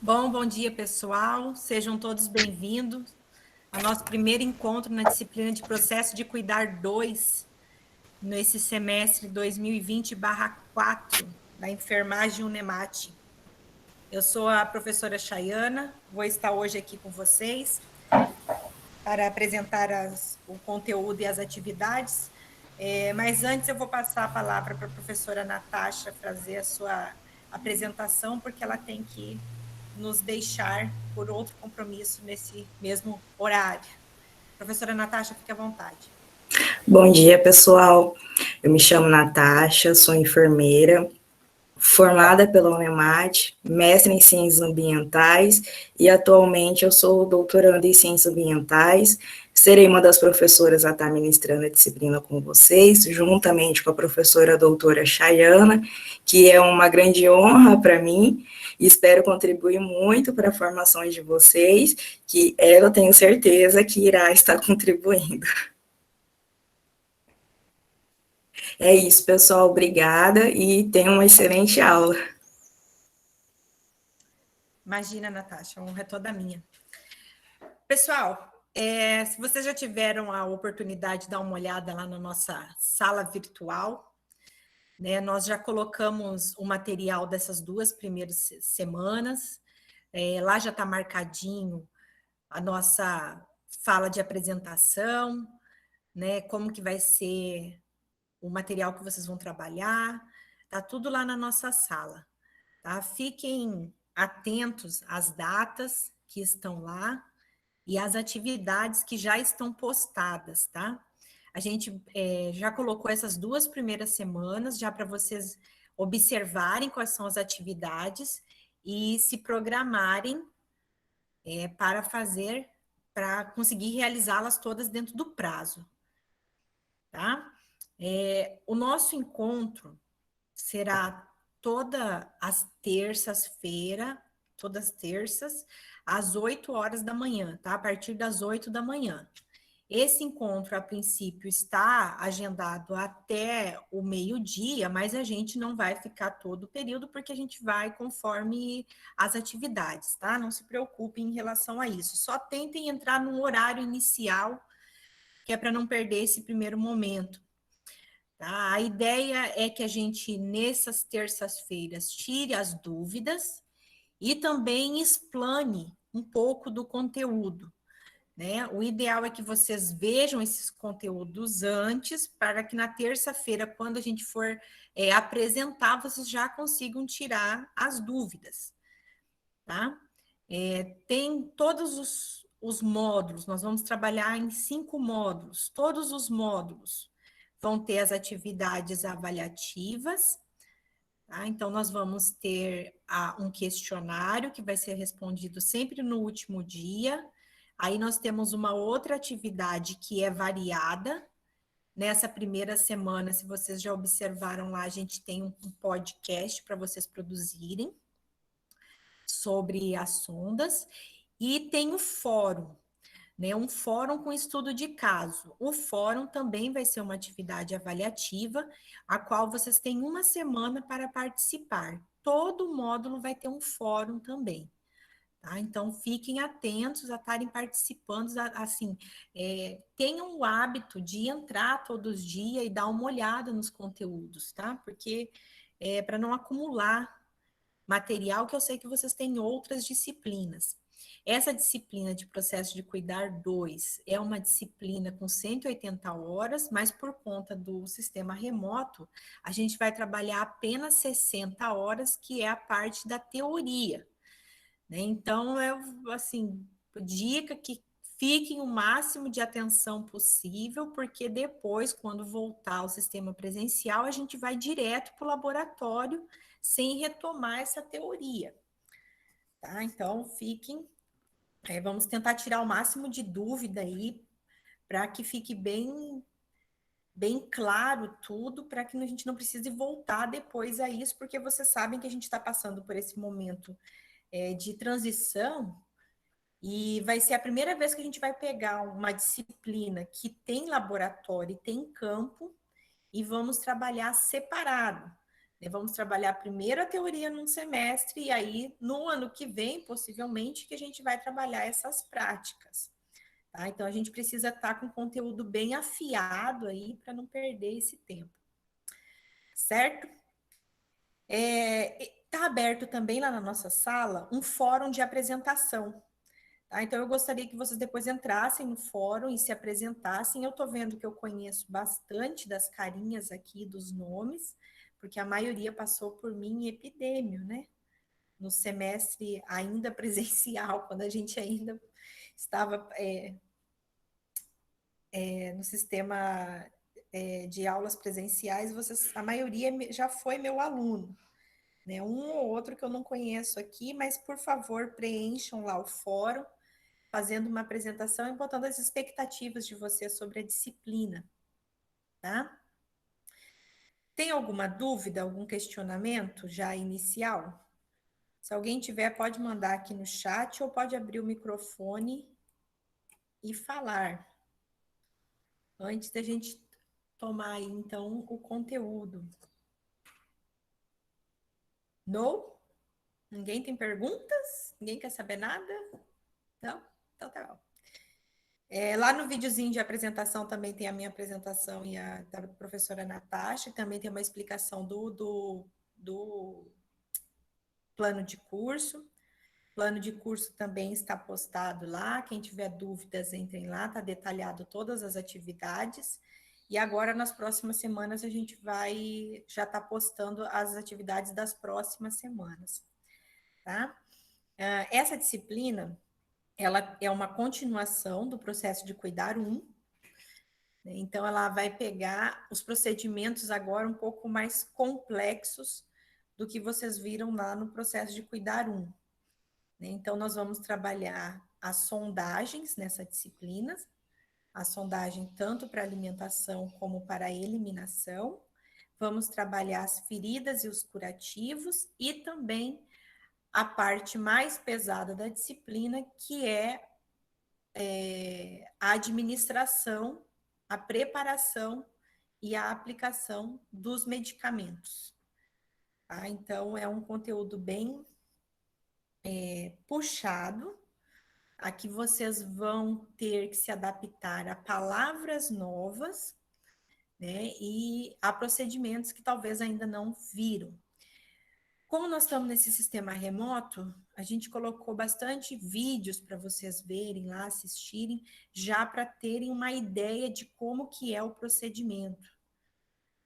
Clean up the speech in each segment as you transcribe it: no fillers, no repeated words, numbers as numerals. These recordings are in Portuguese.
Bom dia, pessoal. Sejam todos bem-vindos ao nosso primeiro encontro na disciplina de Processo de Cuidar 2, nesse semestre 2020/4 da Enfermagem Unemate. Eu sou a professora Chayana, vou estar hoje aqui com vocês para apresentar o conteúdo e as atividades, mas antes eu vou passar a palavra para a professora Natasha fazer a sua apresentação, porque ela tem que nos deixar por outro compromisso nesse mesmo horário. Professora Natasha, fique à vontade. Bom dia, pessoal. Eu me chamo Natasha, sou enfermeira, formada pela Unemate, mestre em Ciências Ambientais e atualmente eu sou doutoranda em Ciências Ambientais. Serei uma das professoras a estar ministrando a disciplina com vocês, juntamente com a professora doutora Chayana, que é uma grande honra para mim, e espero contribuir muito para a formação de vocês, que ela eu tenho certeza que irá estar contribuindo. É isso, pessoal. Obrigada e tenham uma excelente aula. Imagina, Natasha, a honra é toda minha. Pessoal, se vocês já tiveram a oportunidade de dar uma olhada lá na nossa sala virtual, né, nós já colocamos o material dessas 2 primeiras semanas. Lá já está marcadinho a nossa fala de apresentação, né, como que vai ser o material que vocês vão trabalhar, tá tudo lá na nossa sala, tá? Fiquem atentos às datas que estão lá e às atividades que já estão postadas, tá? A gente já colocou essas 2 primeiras semanas já para vocês observarem quais são as atividades e se programarem para conseguir realizá-las todas dentro do prazo, tá? O nosso encontro será todas as terças, às 8 horas da manhã, tá? A partir das 8 da manhã. Esse encontro, a princípio, está agendado até o meio-dia, mas a gente não vai ficar todo o período, porque a gente vai conforme as atividades, tá? Não se preocupem em relação a isso. Só tentem entrar no horário inicial, que é para não perder esse primeiro momento. Tá? A ideia é que a gente, nessas terças-feiras, tire as dúvidas e também explane um pouco do conteúdo, né? O ideal é que vocês vejam esses conteúdos antes, para que na terça-feira, quando a gente for apresentar, vocês já consigam tirar as dúvidas, tá? Tem todos os módulos, nós vamos trabalhar em 5 módulos, todos os módulos vão ter as atividades avaliativas, tá? Então, nós vamos ter um questionário que vai ser respondido sempre no último dia. Aí nós temos uma outra atividade que é variada. Nessa primeira semana, se vocês já observaram lá, a gente tem um podcast para vocês produzirem sobre as sondas. E tem o fórum, né? Um fórum com estudo de caso. O fórum também vai ser uma atividade avaliativa, a qual vocês têm uma semana para participar. Todo módulo vai ter um fórum também. Tá? Então, fiquem atentos a estarem participando, assim, tenham o hábito de entrar todos os dias e dar uma olhada nos conteúdos, tá? Porque para não acumular material, que eu sei que vocês têm outras disciplinas. Essa disciplina de Processo de Cuidar 2 é uma disciplina com 180 horas, mas por conta do sistema remoto, a gente vai trabalhar apenas 60 horas, que é a parte da teoria, né? Então, assim, dica que fiquem o máximo de atenção possível, porque depois, quando voltar ao sistema presencial, a gente vai direto para o laboratório sem retomar essa teoria, tá? Então, vamos tentar tirar o máximo de dúvida aí, para que fique bem claro tudo, para que a gente não precise voltar depois a isso, porque vocês sabem que a gente está passando por esse momento de transição, e vai ser a primeira vez que a gente vai pegar uma disciplina que tem laboratório e tem campo, e vamos trabalhar separado, Vamos trabalhar primeiro a teoria num semestre, e aí, no ano que vem, possivelmente, que a gente vai trabalhar essas práticas. Tá? Então, a gente precisa estar com o conteúdo bem afiado aí, para não perder esse tempo. Certo? Está aberto também lá na nossa sala um fórum de apresentação. Tá? Então, eu gostaria que vocês depois entrassem no fórum e se apresentassem. Eu estou vendo que eu conheço bastante das carinhas aqui, dos nomes, porque a maioria passou por mim em epidêmio, né? No semestre ainda presencial, quando a gente ainda estava no sistema de aulas presenciais, a maioria já foi meu aluno. Né? Um ou outro que eu não conheço aqui, mas por favor, preencham lá o fórum, fazendo uma apresentação e botando as expectativas de você sobre a disciplina, tá? Tem alguma dúvida, algum questionamento já inicial? Se alguém tiver, pode mandar aqui no chat ou pode abrir o microfone e falar, antes da gente tomar aí, então, o conteúdo. Não? Ninguém tem perguntas? Ninguém quer saber nada? Não? Então tá bom. Lá no videozinho de apresentação também tem a minha apresentação e a da professora Natasha, também tem uma explicação do plano de curso. O plano de curso também está postado lá. Quem tiver dúvidas, entrem lá, está detalhado todas as atividades. E agora, nas próximas semanas, a gente vai já estar postando as atividades das próximas semanas. Tá? Essa disciplina, ela é uma continuação do processo de cuidar 1. Então, ela vai pegar os procedimentos agora um pouco mais complexos do que vocês viram lá no processo de cuidar 1. Então, nós vamos trabalhar as sondagens nessa disciplina, a sondagem tanto para alimentação como para eliminação. Vamos trabalhar as feridas e os curativos e também a parte mais pesada da disciplina, que é a administração, a preparação e a aplicação dos medicamentos. Tá? Então, é um conteúdo bem puxado. Aqui vocês vão ter que se adaptar a palavras novas, né? E a procedimentos que talvez ainda não viram. Como nós estamos nesse sistema remoto, a gente colocou bastante vídeos para vocês verem lá, assistirem, já para terem uma ideia de como que é o procedimento.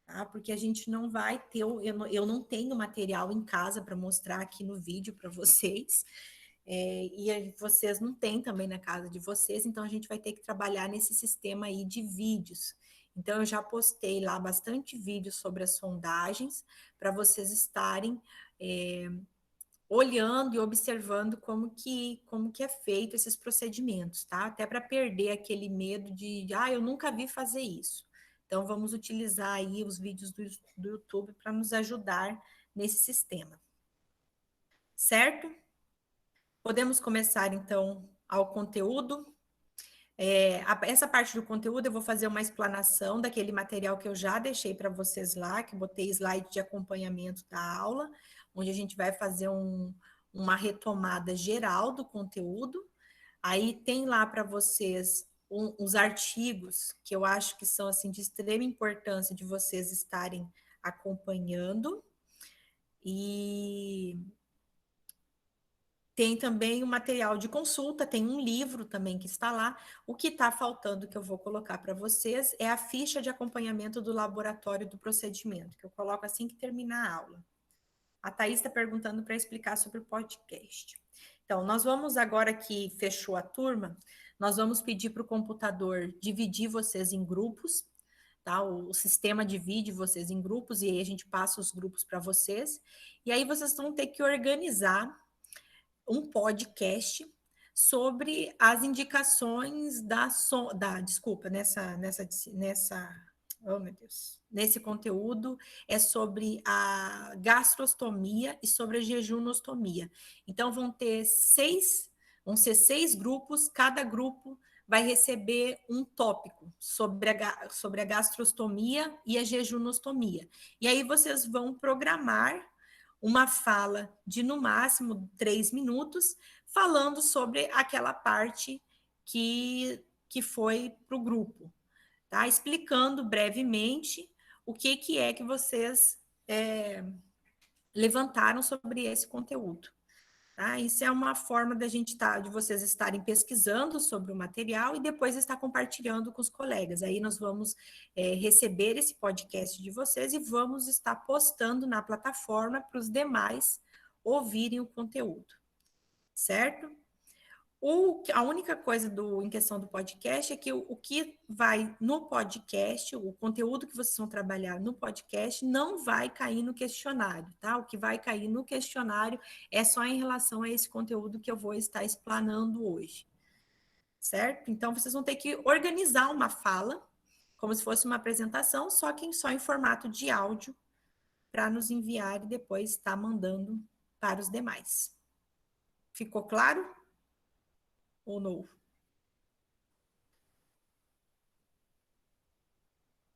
Tá? Porque a gente não vai ter, eu não tenho material em casa para mostrar aqui no vídeo para vocês, e vocês não têm também na casa de vocês, então a gente vai ter que trabalhar nesse sistema aí de vídeos. Então, eu já postei lá bastante vídeos sobre as sondagens, para vocês estarem olhando e observando como que é feito esses procedimentos, tá? Até para perder aquele medo de, eu nunca vi fazer isso. Então, vamos utilizar aí os vídeos do YouTube para nos ajudar nesse sistema. Certo? Podemos começar, então, ao conteúdo. Essa parte do conteúdo eu vou fazer uma explanação daquele material que eu já deixei para vocês lá, que botei slide de acompanhamento da aula, onde a gente vai fazer uma retomada geral do conteúdo. Aí tem lá para vocês os artigos que eu acho que são assim de extrema importância de vocês estarem acompanhando. E tem também o material de consulta, tem um livro também que está lá. O que está faltando, que eu vou colocar para vocês, é a ficha de acompanhamento do laboratório do procedimento, que eu coloco assim que terminar a aula. A Thaís está perguntando para explicar sobre o podcast. Então, nós vamos agora que fechou a turma, nós vamos pedir para o computador dividir vocês em grupos, tá? O sistema divide vocês em grupos e aí a gente passa os grupos para vocês. E aí vocês vão ter que organizar um podcast sobre as indicações oh meu Deus, nesse conteúdo é sobre a gastrostomia e sobre a jejunostomia. Então vão ser 6 grupos, cada grupo vai receber um tópico sobre a gastrostomia e a jejunostomia. E aí vocês vão programar uma fala de, no máximo, 3 minutos, falando sobre aquela parte que foi para o grupo, tá? Explicando brevemente o que é que vocês levantaram sobre esse conteúdo. Tá? Isso é uma forma da gente de vocês estarem pesquisando sobre o material e depois estar compartilhando com os colegas. Aí nós vamos receber esse podcast de vocês e vamos estar postando na plataforma para os demais ouvirem o conteúdo, certo? A única coisa em questão do podcast é que o que vai no podcast, o conteúdo que vocês vão trabalhar no podcast, não vai cair no questionário, tá? O que vai cair no questionário é só em relação a esse conteúdo que eu vou estar explanando hoje, certo? Então, vocês vão ter que organizar uma fala, como se fosse uma apresentação, só em formato de áudio, para nos enviar e depois estar mandando para os demais. Ficou claro? Ou não?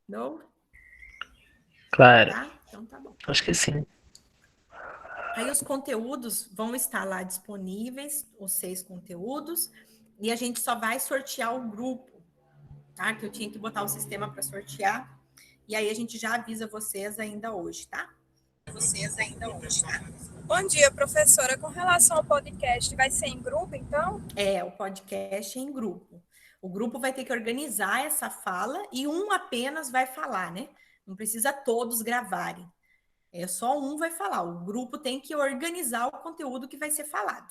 Não? Claro, Tá? Então tá bom. acho que sim. Aí os conteúdos vão estar lá disponíveis, os 6 conteúdos, e a gente só vai sortear o grupo, tá? Que eu tinha que botar o sistema para sortear, e aí a gente já avisa vocês ainda hoje, tá? Bom dia, professora. Com relação ao podcast, vai ser em grupo, então? O podcast é em grupo. O grupo vai ter que organizar essa fala e um apenas vai falar, né? Não precisa todos gravarem. Só um vai falar. O grupo tem que organizar o conteúdo que vai ser falado.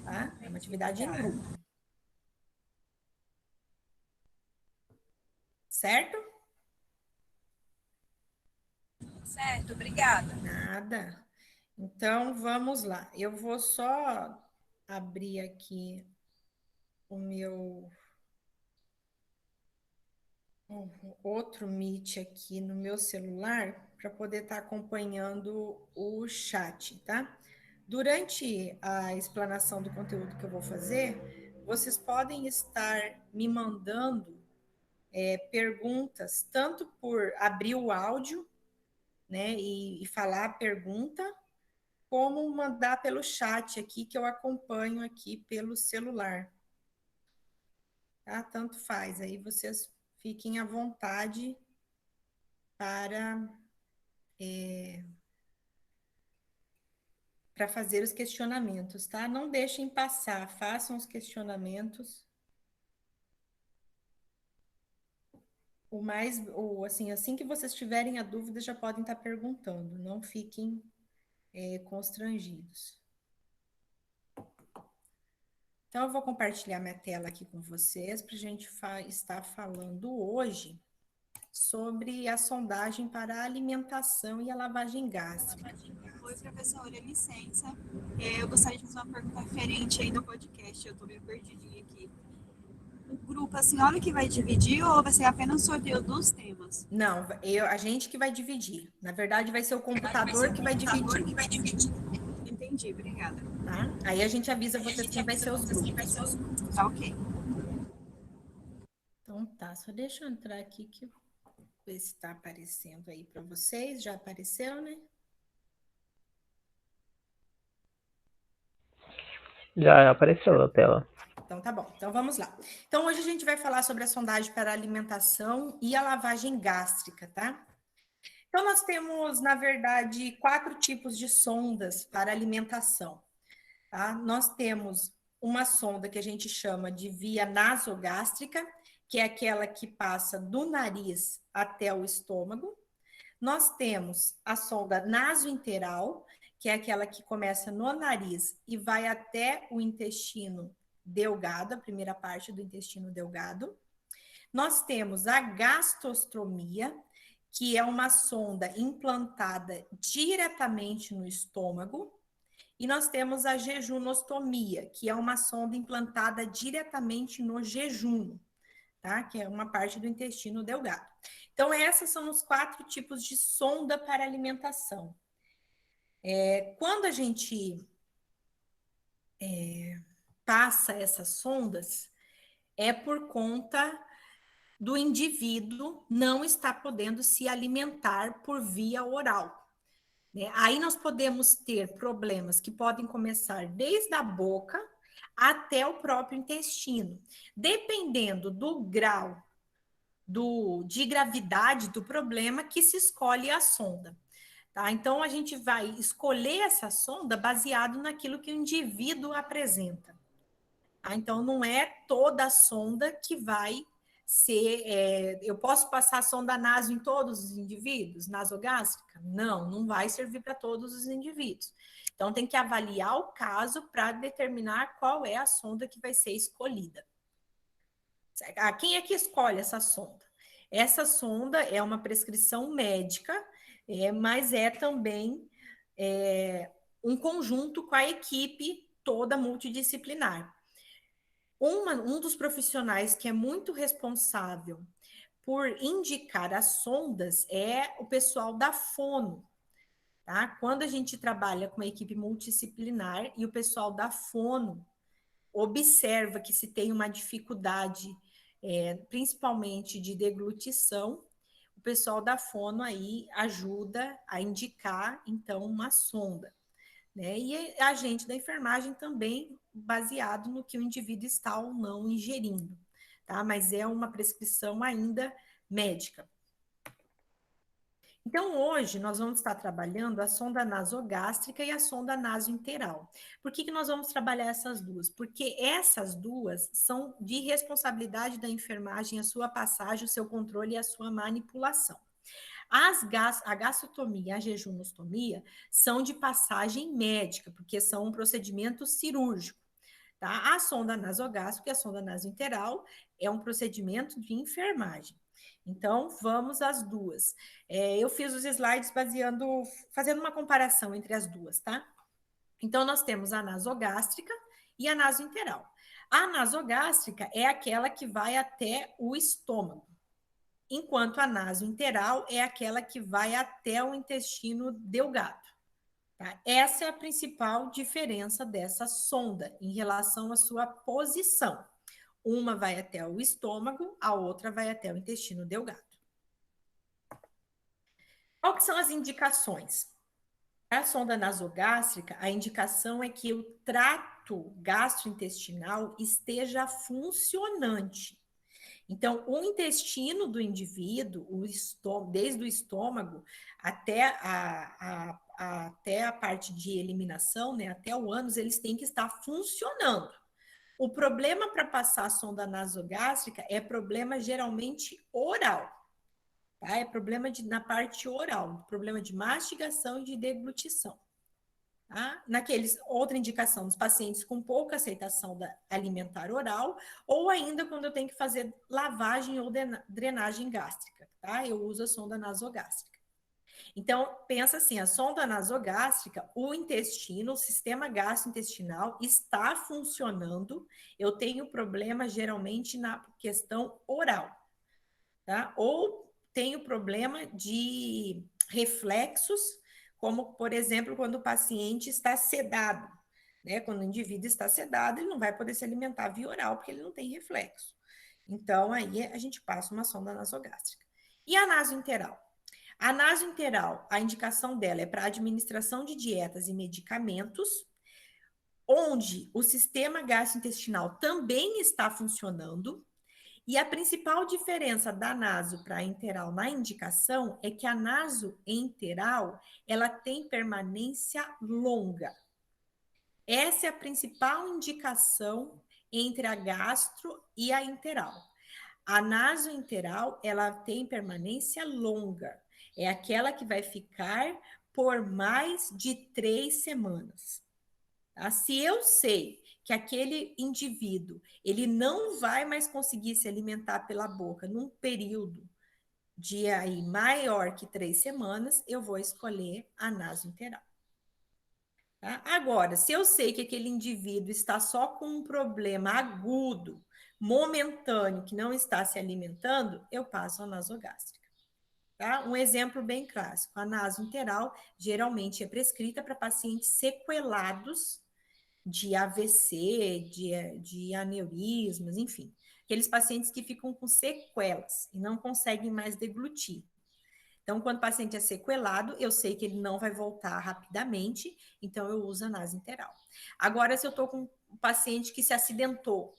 Tá? É uma atividade em grupo. Certo? Certo, obrigada. Nada. Então, vamos lá. Eu vou só abrir aqui o meu outro Meet aqui no meu celular para poder estar acompanhando o chat, tá? Durante a explanação do conteúdo que eu vou fazer, vocês podem estar me mandando perguntas, tanto por abrir o áudio, né, e falar a pergunta, como mandar pelo chat aqui, que eu acompanho aqui pelo celular. Tá? Tanto faz. Aí vocês fiquem à vontade para fazer os questionamentos, tá? Não deixem passar, façam os questionamentos. Assim que vocês tiverem a dúvida, já podem estar perguntando. Não fiquem constrangidos. Então, eu vou compartilhar minha tela aqui com vocês para a gente estar falando hoje sobre a sondagem para a alimentação e a lavagem gástrica. Oi, professora, licença. Eu gostaria de fazer uma pergunta referente aí no podcast. Eu estou meio perdidinha aqui. O grupo, a senhora que vai dividir ou vai ser apenas o sorteio dos temas? Não, a gente que vai dividir. Na verdade, vai ser o computador que vai dividir. Entendi, obrigada. Tá? Aí a gente avisa vocês quem vai ser os grupos. Tá, ok. Então tá, só deixa eu entrar aqui que ver se está aparecendo aí para vocês. Já apareceu, né? Já apareceu na tela. Então tá bom, então vamos lá. Então hoje a gente vai falar sobre a sondagem para a alimentação e a lavagem gástrica, tá? Então nós temos, na verdade, 4 tipos de sondas para alimentação, tá? Nós temos uma sonda que a gente chama de via nasogástrica, que é aquela que passa do nariz até o estômago. Nós temos a sonda nasointeral, que é aquela que começa no nariz e vai até o intestino delgado, a primeira parte do intestino delgado. Nós temos a gastrostomia, que é uma sonda implantada diretamente no estômago. E nós temos a jejunostomia, que é uma sonda implantada diretamente no jejum, tá? Que é uma parte do intestino delgado. Então, esses são os 4 tipos de sonda para alimentação. Quando a gente passa essas sondas, é por conta do indivíduo não estar podendo se alimentar por via oral, né? Aí nós podemos ter problemas que podem começar desde a boca até o próprio intestino, dependendo do grau de gravidade do problema que se escolhe a sonda. Tá? Então, a gente vai escolher essa sonda baseado naquilo que o indivíduo apresenta. Tá? Então, não é toda a sonda que vai ser... eu posso passar a sonda naso em todos os indivíduos, nasogástrica? Não, não vai servir para todos os indivíduos. Então, tem que avaliar o caso para determinar qual é a sonda que vai ser escolhida. Quem é que escolhe essa sonda? Essa sonda é uma prescrição médica, mas é também um conjunto com a equipe toda multidisciplinar. Um dos profissionais que é muito responsável por indicar as sondas é o pessoal da fono. Tá? Quando a gente trabalha com uma equipe multidisciplinar e o pessoal da fono observa que se tem uma dificuldade, principalmente de deglutição, o pessoal da fono aí ajuda a indicar, então, uma sonda. Né? E a gente da enfermagem também, baseado no que o indivíduo está ou não ingerindo, tá? Mas é uma prescrição ainda médica. Então, hoje, nós vamos estar trabalhando a sonda nasogástrica e a sonda nasointeral. Por que nós vamos trabalhar essas duas? Porque essas duas são de responsabilidade da enfermagem, a sua passagem, o seu controle e a sua manipulação. A gastrotomia e a jejunostomia são de passagem médica, porque são um procedimento cirúrgico. Tá? A sonda nasogástrica e a sonda nasointeral é um procedimento de enfermagem. Então, vamos às duas. Eu fiz os slides fazendo uma comparação entre as duas, tá? Então, nós temos a nasogástrica e a nasointeral. A nasogástrica é aquela que vai até o estômago, enquanto a nasointeral é aquela que vai até o intestino delgado. Tá? Essa é a principal diferença dessa sonda em relação à sua posição. Uma vai até o estômago, a outra vai até o intestino delgado. Qual que são as indicações? A sonda nasogástrica, a indicação é que o trato gastrointestinal esteja funcionante. Então, o intestino do indivíduo, desde o estômago até até a parte de eliminação, né, até o ânus, eles têm que estar funcionando. O problema para passar a sonda nasogástrica é problema geralmente oral, tá? É problema na parte oral, problema de mastigação e de deglutição. Tá? Outra indicação dos pacientes com pouca aceitação alimentar oral, ou ainda quando eu tenho que fazer lavagem ou drenagem gástrica, tá? Eu uso a sonda nasogástrica. Então, pensa assim, a sonda nasogástrica, o intestino, o sistema gastrointestinal está funcionando, eu tenho problema geralmente na questão oral, tá? Ou tenho problema de reflexos, como, por exemplo, quando o paciente está sedado, né? Quando o indivíduo está sedado, ele não vai poder se alimentar via oral, porque ele não tem reflexo. Então, aí a gente passa uma sonda nasogástrica. E a nasointeral? A nasointeral, a indicação dela é para administração de dietas e medicamentos, onde o sistema gastrointestinal também está funcionando. E a principal diferença da naso para a enteral na indicação é que a nasoenteral, ela tem permanência longa. Essa é a principal indicação entre a gastro e a enteral. A nasoenteral, ela tem permanência longa. É aquela que vai ficar por mais de 3 semanas. Tá? Se eu sei que aquele indivíduo, ele não vai mais conseguir se alimentar pela boca num período de aí maior que 3 semanas, eu vou escolher a nasointeral. Tá? Agora, se eu sei que aquele indivíduo está só com um problema agudo, momentâneo, que não está se alimentando, eu passo a nasogástrica. Tá? Um exemplo bem clássico, a nasointeral geralmente é prescrita para pacientes sequelados de AVC, de aneurismas, enfim. aqueles pacientes que ficam com sequelas e não conseguem mais deglutir. Então, quando o paciente é sequelado, eu sei que ele não vai voltar rapidamente, então eu uso a nasointeral. Agora, se eu estou com um paciente que se acidentou,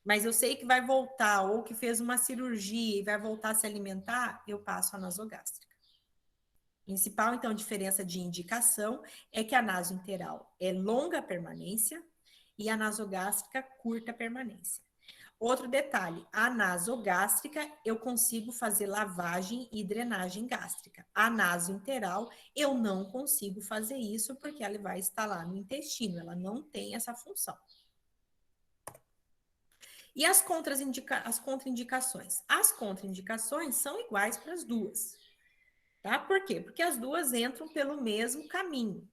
mas eu sei que vai voltar, ou que fez uma cirurgia e vai voltar a se alimentar, eu passo a nasogástrica. Principal, então, diferença de indicação é que a nasointeral é longa permanência e a nasogástrica curta permanência. Outro detalhe, a nasogástrica eu consigo fazer lavagem e drenagem gástrica. A nasointeral eu não consigo fazer isso porque ela vai estar lá no intestino, ela não tem essa função. E as contraindicações? As contraindicações são iguais para as duas. Tá? Por quê? Porque as duas entram pelo mesmo caminho,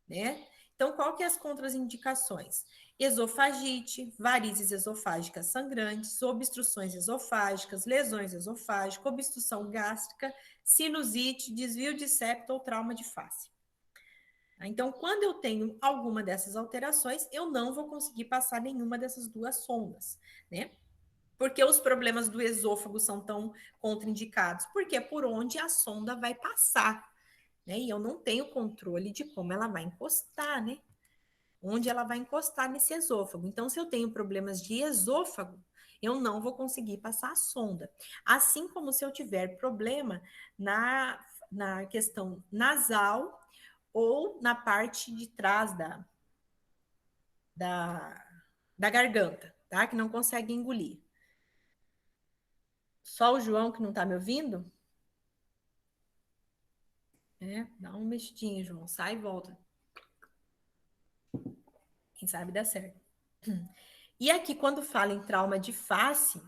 né? Então, qual que é as contraindicações? Esofagite, varizes esofágicas sangrantes, obstruções esofágicas, lesões esofágicas, obstrução gástrica, sinusite, desvio de septo ou trauma de face. Então, quando eu tenho alguma dessas alterações, eu não vou conseguir passar nenhuma dessas duas sondas, né? Porque os problemas do esôfago são tão contraindicados? Porque é por onde a sonda vai passar, né? E eu não tenho controle de como ela vai encostar, né? Onde ela vai encostar nesse esôfago. Então, se eu tenho problemas de esôfago, eu não vou conseguir passar a sonda. Assim como se eu tiver problema na questão nasal ou na parte de trás da garganta, tá? Que não consegue engolir. Só o João que não tá me ouvindo? Dá um mexidinho, João. Sai e volta. Quem sabe dá certo. E aqui, quando fala em trauma de face,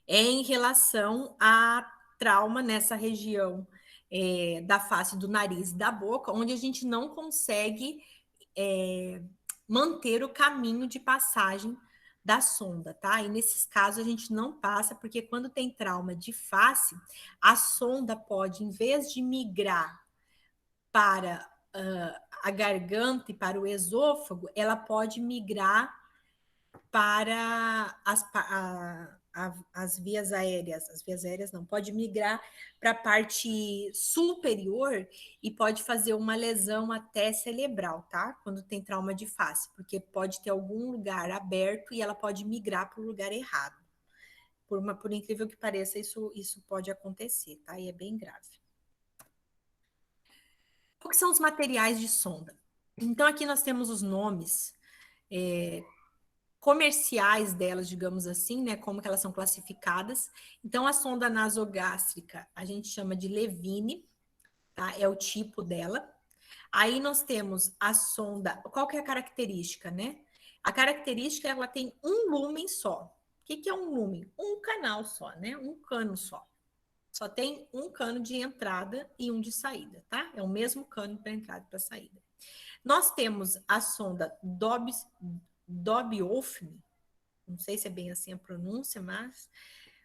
é em relação a trauma nessa região da face do nariz e da boca, onde a gente não consegue manter o caminho de passagem da sonda, tá? E nesses casos a gente não passa, porque quando tem trauma de face, a sonda pode, em vez de migrar para a garganta e para o esôfago, ela pode migrar para as vias aéreas. As vias aéreas não, pode migrar para a parte superior e pode fazer uma lesão até cerebral, tá? Quando tem trauma de face, porque pode ter algum lugar aberto e ela pode migrar para o lugar errado. Por incrível que pareça, isso pode acontecer, tá? E é bem grave. O que são os materiais de sonda? Então, aqui nós temos os nomes comerciais delas, digamos assim, né? Como que elas são classificadas. Então, a sonda nasogástrica, a gente chama de Levine, tá? É o tipo dela. Aí nós temos a sonda, qual que é a característica, né? A característica, ela tem um lumen só. O que é um lumen? Um canal só, né? Um cano só. Só tem um cano de entrada e um de saída, tá? É o mesmo cano para entrada e para saída. Nós temos a sonda Dobby-Wolfram, não sei se é bem assim a pronúncia, mas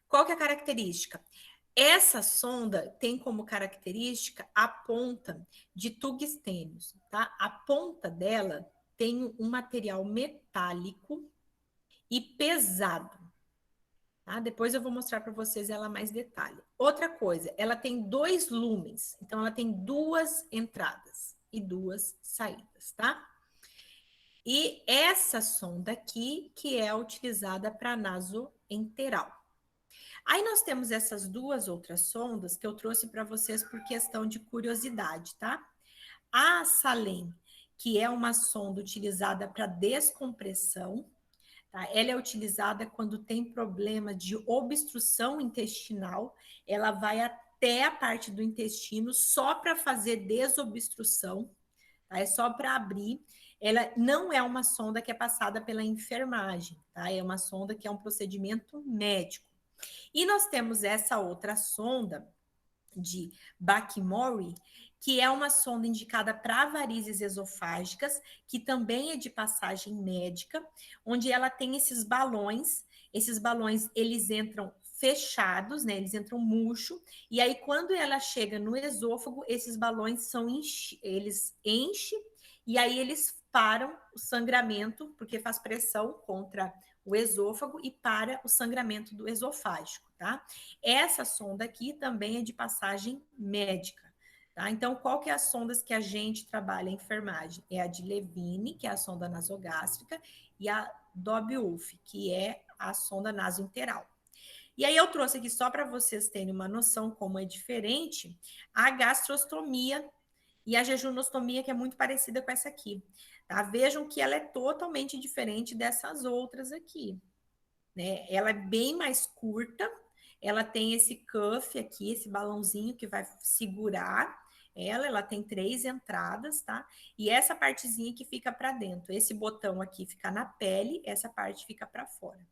qual que é a característica? Essa sonda tem como característica a ponta de tungstênio, tá? A ponta dela tem um material metálico e pesado. Tá? Depois eu vou mostrar para vocês ela mais detalhe. Outra coisa, ela tem 2 lumens, então ela tem 2 entradas e 2 saídas, tá? E essa sonda aqui, que é utilizada para nasoenteral. Aí nós temos essas 2 outras sondas que eu trouxe para vocês por questão de curiosidade, tá? A Salem, que é uma sonda utilizada para descompressão, tá? Ela é utilizada quando tem problema de obstrução intestinal, ela vai até a parte do intestino só para fazer desobstrução, tá? É só para abrir. Ela não é uma sonda que é passada pela enfermagem, tá? É uma sonda que é um procedimento médico. E nós temos essa outra sonda de Bach-Mori, que é uma sonda indicada para varizes esofágicas, que também é de passagem médica, onde ela tem esses balões eles entram fechados, né? Eles entram murcho, e aí quando ela chega no esôfago, esses balões eles enchem, e aí eles param o sangramento, porque faz pressão contra o esôfago e para o sangramento do esofágico, tá? Essa sonda aqui também é de passagem médica, tá? Então, qual que é as sondas que a gente trabalha em enfermagem? É a de Levine, que é a sonda nasogástrica, e a Doppler, que é a sonda nasointeral. E aí eu trouxe aqui só para vocês terem uma noção como é diferente a gastrostomia e a jejunostomia, que é muito parecida com essa aqui. Tá? Vejam que ela é totalmente diferente dessas outras aqui. Né? Ela é bem mais curta, ela tem esse cuff aqui, esse balãozinho que vai segurar ela tem 3 entradas, tá? E essa partezinha que fica para dentro, esse botão aqui fica na pele, essa parte fica para fora.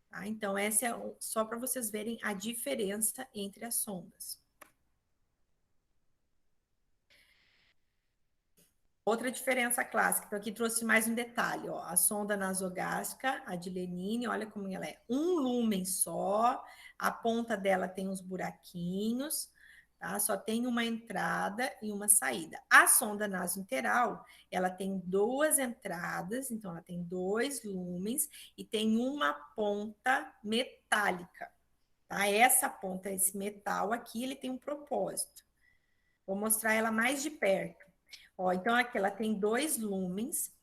Tá? Então, essa é só para vocês verem a diferença entre as sondas. Outra diferença clássica, então aqui trouxe mais um detalhe, ó, a sonda nasogástrica, a de Lenine, olha como ela é, um lumen só, a ponta dela tem uns buraquinhos, tá? Só tem uma entrada e uma saída. A sonda nasointeral, ela tem 2 entradas, então ela tem 2 lumens e tem uma ponta metálica, tá? Essa ponta, esse metal aqui, ele tem um propósito. Vou mostrar ela mais de perto. Ó, então, aqui ela tem 2 lumens,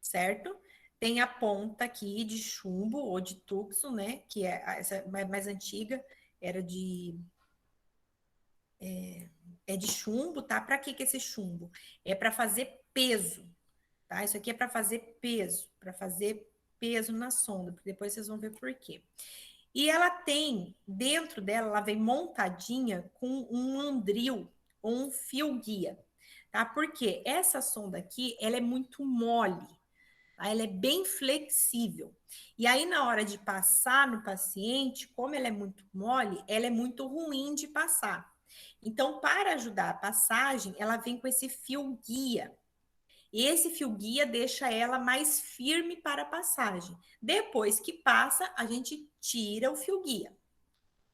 certo? Tem a ponta aqui de chumbo ou de tuxo, né? Que é essa mais antiga, era de... É de chumbo, tá? Para que esse chumbo? É para fazer peso, tá? Isso aqui é para fazer peso na sonda, depois vocês vão ver por quê. E ela tem, dentro dela, ela vem montadinha com um mandril ou um fio guia, tá? Porque essa sonda aqui, ela é muito mole, tá? Ela é bem flexível. E aí, na hora de passar no paciente, como ela é muito mole, ela é muito ruim de passar. Então, para ajudar a passagem, ela vem com esse fio guia. E esse fio guia deixa ela mais firme para a passagem. Depois que passa, a gente tira o fio guia.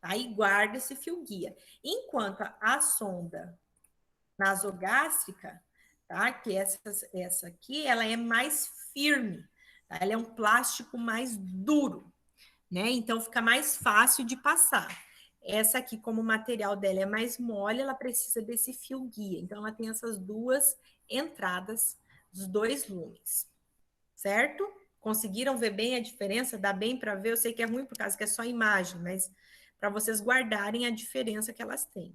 Tá? E guarda esse fio guia. Enquanto a sonda nasogástrica, tá? Que essa aqui, ela é mais firme. Tá? Ela é um plástico mais duro, né? Então fica mais fácil de passar. Essa aqui, como o material dela é mais mole, ela precisa desse fio guia. Então ela tem essas 2 entradas dos 2 lumes, certo? Conseguiram ver bem a diferença? Dá bem para ver? Eu sei que é ruim por causa que é só imagem, mas para vocês guardarem a diferença que elas têm.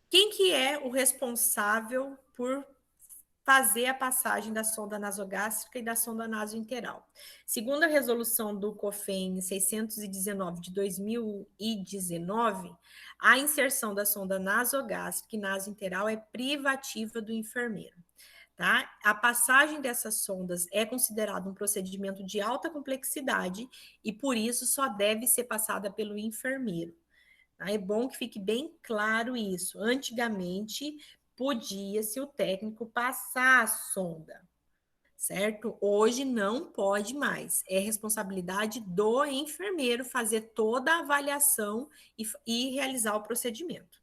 Quem que é o responsável por fazer a passagem da sonda nasogástrica e da sonda nasointeral? Segundo a resolução do COFEN 619 de 2019, a inserção da sonda nasogástrica e nasointeral é privativa do enfermeiro. Tá? A passagem dessas sondas é considerado um procedimento de alta complexidade e, por isso, só deve ser passada pelo enfermeiro. Tá? É bom que fique bem claro isso. Antigamente, podia-se o técnico passar a sonda, certo? Hoje não pode mais. É responsabilidade do enfermeiro fazer toda a avaliação e realizar o procedimento.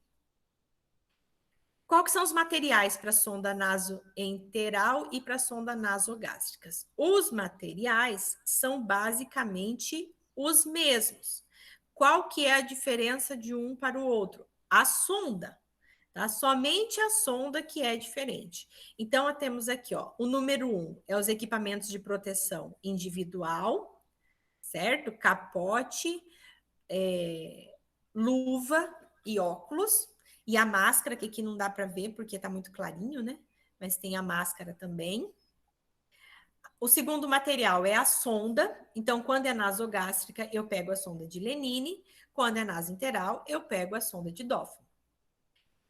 Qual que são os materiais para a sonda nasoenteral e para a sonda nasogástricas? Os materiais são basicamente os mesmos. Qual que é a diferença de um para o outro? A sonda, tá? Somente a sonda que é diferente. Então, temos aqui, ó, o número 1 é os equipamentos de proteção individual, certo? Capote, luva e óculos. E a máscara, que aqui não dá para ver porque está muito clarinho, né? Mas tem a máscara também. O segundo material é a sonda. Então, quando é nasogástrica, eu pego a sonda de Lenine. Quando é nasointeral, eu pego a sonda de Doppler.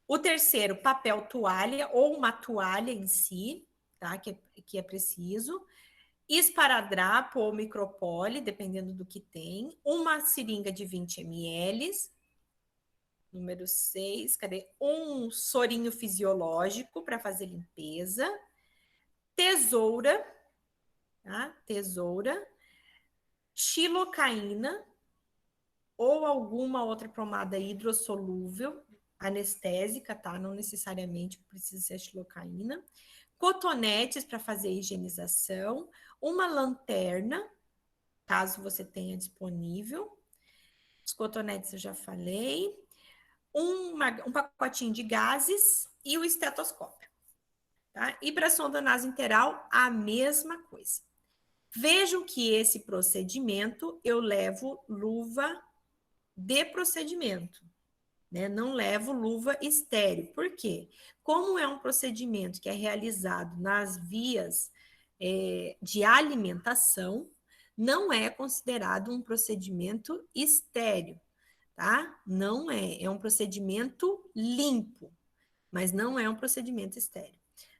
O terceiro, papel toalha ou uma toalha em si, tá? Que é preciso. Esparadrapo ou micropole, dependendo do que tem. Uma seringa de 20 ml. Número 6, cadê? Um sorinho fisiológico para fazer limpeza. Tesoura, tá? Tesoura. Xilocaína ou alguma outra pomada hidrossolúvel, anestésica, tá? Não necessariamente precisa ser xilocaína. Cotonetes para fazer a higienização. Uma lanterna, caso você tenha disponível. Os cotonetes eu já falei. Um pacotinho de gases e o estetoscópio. Tá? E para a sonda nasointeral, a mesma coisa. Vejam que esse procedimento eu levo luva de procedimento, né? Não levo luva estéreo. Por quê? Como é um procedimento que é realizado nas vias de alimentação, não é considerado um procedimento estéreo, tá? Não é. É um procedimento limpo, mas não é um procedimento estéreo.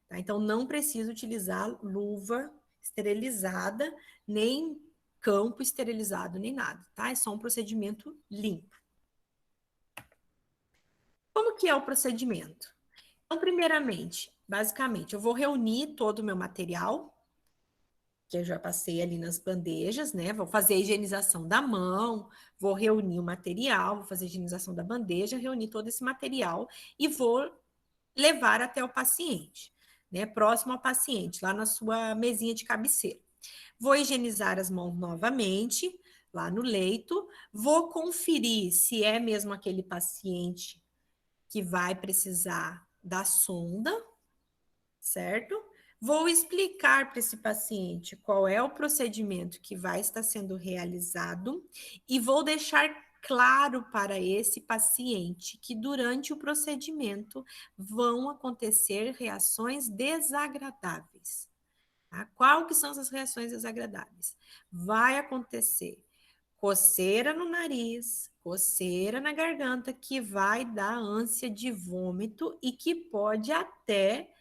Tá? Então, não precisa utilizar luva esterilizada, nem campo esterilizado, nem nada, tá? É só um procedimento limpo. Como que é o procedimento? Então, primeiramente, basicamente, eu vou reunir todo o meu material, que eu já passei ali nas bandejas, né? Vou fazer a higienização da mão, vou reunir o material, vou fazer a higienização da bandeja, reunir todo esse material e vou levar até o paciente, né? Próximo ao paciente, lá na sua mesinha de cabeceira. Vou higienizar as mãos novamente, lá no leito, vou conferir se é mesmo aquele paciente que vai precisar da sonda, certo? Vou explicar para esse paciente qual é o procedimento que vai estar sendo realizado e vou deixar claro para esse paciente que durante o procedimento vão acontecer reações desagradáveis. Tá? Qual que são essas reações desagradáveis? Vai acontecer coceira no nariz, coceira na garganta, que vai dar ânsia de vômito e que pode até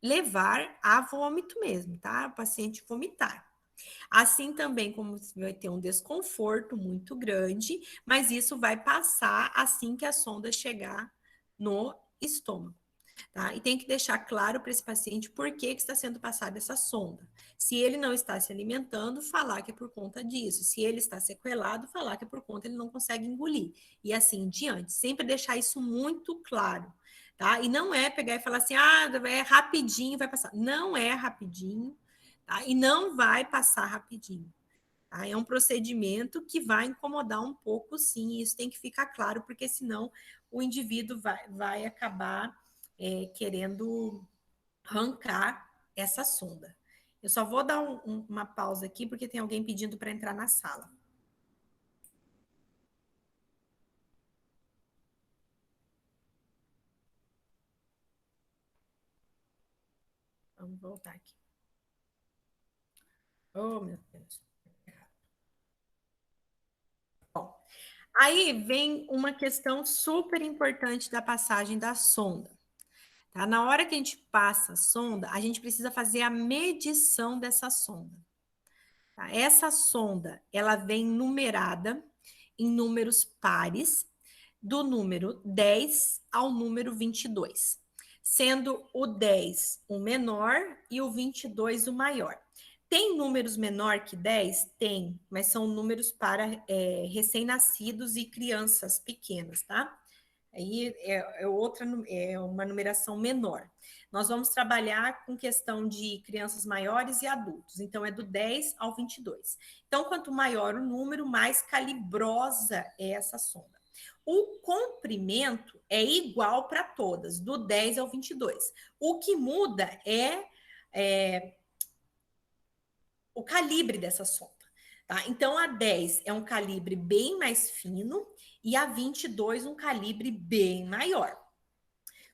levar a vômito mesmo, tá? O paciente vomitar. Assim também como você vai ter um desconforto muito grande, mas isso vai passar assim que a sonda chegar no estômago. Tá? E tem que deixar claro para esse paciente por que está sendo passada essa sonda. Se ele não está se alimentando, falar que é por conta disso. Se ele está sequelado, falar que é por conta ele não consegue engolir. E assim em diante. Sempre deixar isso muito claro. Tá? E não é pegar e falar assim, é rapidinho, vai passar. Não é rapidinho, tá? E não vai passar rapidinho. Tá? É um procedimento que vai incomodar um pouco, sim. Isso tem que ficar claro, porque senão o indivíduo vai acabar querendo arrancar essa sonda. Eu só vou dar uma pausa aqui, porque tem alguém pedindo para entrar na sala. Vamos voltar aqui. Oh, meu Deus. Bom, aí vem uma questão super importante da passagem da sonda. Tá? Na hora que a gente passa a sonda, a gente precisa fazer a medição dessa sonda. Tá? Essa sonda, ela vem numerada em números pares, do número 10 ao número 22, sendo o 10 o menor e o 22 o maior. Tem números menor que 10? Tem, mas são números para recém-nascidos e crianças pequenas, tá? Aí é uma numeração menor. Nós vamos trabalhar com questão de crianças maiores e adultos. Então, é do 10 ao 22. Então, quanto maior o número, mais calibrosa é essa sonda. O comprimento é igual para todas, do 10 ao 22. O que muda é o calibre dessa sonda. Tá? Então, a 10 é um calibre bem mais fino e a 22 um calibre bem maior.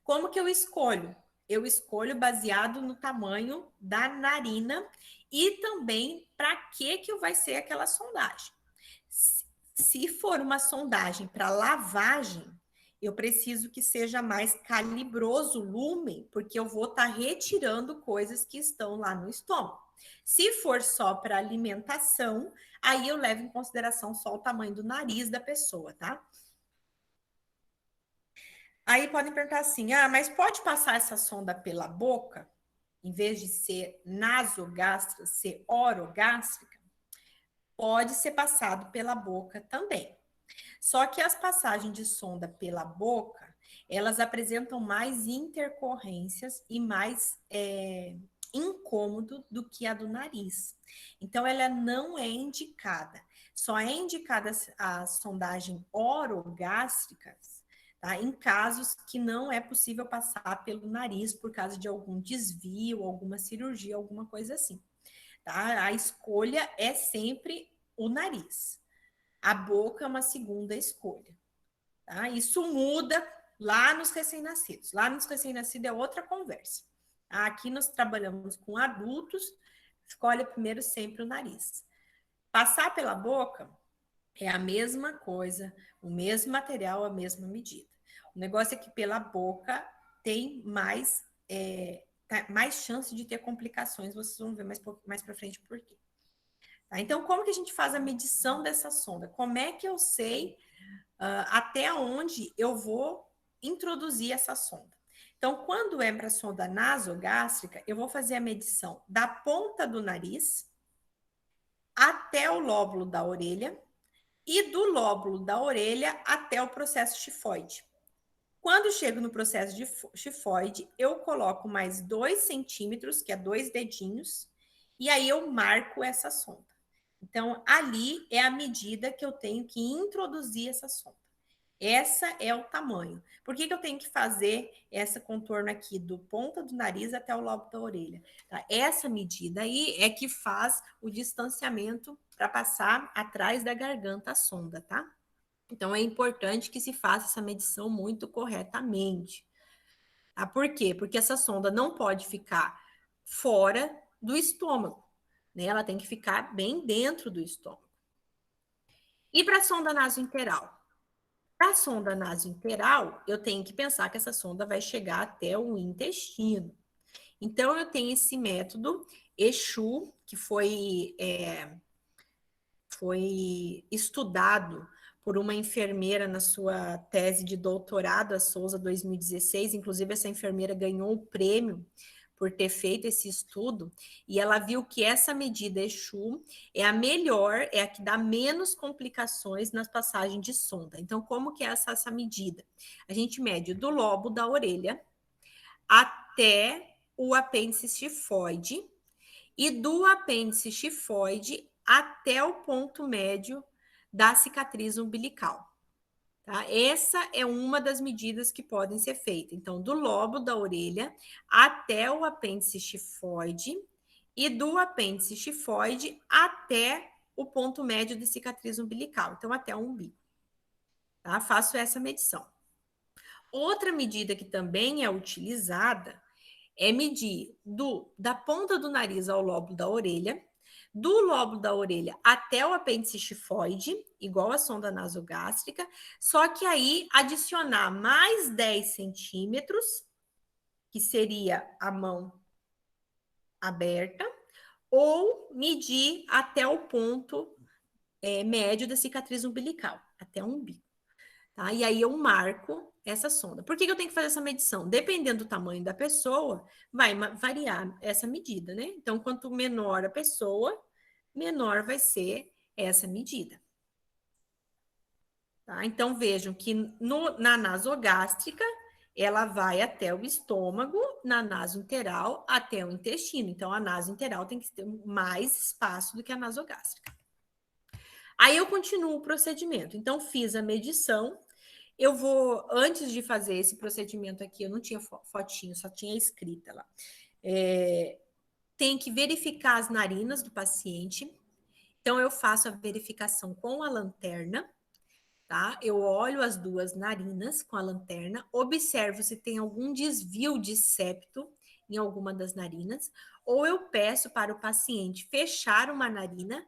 Como que eu escolho? Eu escolho baseado no tamanho da narina e também para que vai ser aquela sondagem. Se for uma sondagem para lavagem, eu preciso que seja mais calibroso o lumen, porque eu vou estar retirando coisas que estão lá no estômago. Se for só para alimentação, aí eu levo em consideração só o tamanho do nariz da pessoa, tá? Aí podem perguntar assim, mas pode passar essa sonda pela boca, em vez de ser nasogástrica, ser orogástrica? Pode ser passado pela boca também. Só que as passagens de sonda pela boca, elas apresentam mais intercorrências e mais incômodo do que a do nariz. Então, ela não é indicada. Só é indicada a sondagem orogástrica, tá? Em casos que não é possível passar pelo nariz por causa de algum desvio, alguma cirurgia, alguma coisa assim. Tá? A escolha é sempre o nariz. A boca é uma segunda escolha. Tá? Isso muda lá nos recém-nascidos. Lá nos recém-nascidos é outra conversa. Aqui nós trabalhamos com adultos, escolhe primeiro sempre o nariz. Passar pela boca é a mesma coisa, o mesmo material, a mesma medida. O negócio é que pela boca tem mais chance de ter complicações, vocês vão ver mais para frente por quê. Tá? Então, como que a gente faz a medição dessa sonda? Como é que eu sei até onde eu vou introduzir essa sonda? Então, quando é para a sonda nasogástrica, eu vou fazer a medição da ponta do nariz até o lóbulo da orelha e do lóbulo da orelha até o processo tifoide. Quando chego no processo de tifoide, eu coloco mais 2 centímetros, que é 2 dedinhos, e aí eu marco essa sonda. Então, ali é a medida que eu tenho que introduzir essa sonda. Essa é o tamanho. Por que eu tenho que fazer esse contorno aqui do ponta do nariz até o lobo da orelha? Tá? Essa medida aí é que faz o distanciamento para passar atrás da garganta a sonda, tá? Então, é importante que se faça essa medição muito corretamente. Tá? Por quê? Porque essa sonda não pode ficar fora do estômago, né? Ela tem que ficar bem dentro do estômago. E para a sonda nasointeral? Para a sonda nasointeral, eu tenho que pensar que essa sonda vai chegar até o intestino. Então, eu tenho esse método ECHU, que foi estudado por uma enfermeira na sua tese de doutorado, a Souza 2016. Inclusive, essa enfermeira ganhou o prêmio por ter feito esse estudo, e ela viu que essa medida ECHU é a melhor, é a que dá menos complicações nas passagens de sonda. Então, como que é essa medida? A gente mede do lobo da orelha até o apêndice tifoide, e do apêndice tifoide até o ponto médio da cicatriz umbilical. Tá? Essa é uma das medidas que podem ser feitas. Então, do lobo da orelha até o apêndice tifoide e do apêndice tifoide até o ponto médio da cicatriz umbilical. Então, até o umbigo. Tá? Faço essa medição. Outra medida que também é utilizada é medir da ponta do nariz ao lobo da orelha, do lobo da orelha até o apêndice tifoide, igual a sonda nasogástrica, só que aí adicionar mais 10 centímetros, que seria a mão aberta, ou medir até o ponto médio da cicatriz umbilical, até o umbigo. Tá? E aí eu marco essa sonda. Por que eu tenho que fazer essa medição? Dependendo do tamanho da pessoa, vai variar essa medida, né? Então, quanto menor a pessoa, menor vai ser essa medida. Tá? Então, vejam que na nasogástrica, ela vai até o estômago, na nasointeral até o intestino. Então, a nasointeral tem que ter mais espaço do que a nasogástrica. Aí eu continuo o procedimento. Então, fiz a medição. Eu vou, antes de fazer esse procedimento aqui, eu não tinha fotinho, só tinha escrita lá. Tem que verificar as narinas do paciente. Então, eu faço a verificação com a lanterna, tá? Eu olho as duas narinas com a lanterna, observo se tem algum desvio de septo em alguma das narinas, ou eu peço para o paciente fechar uma narina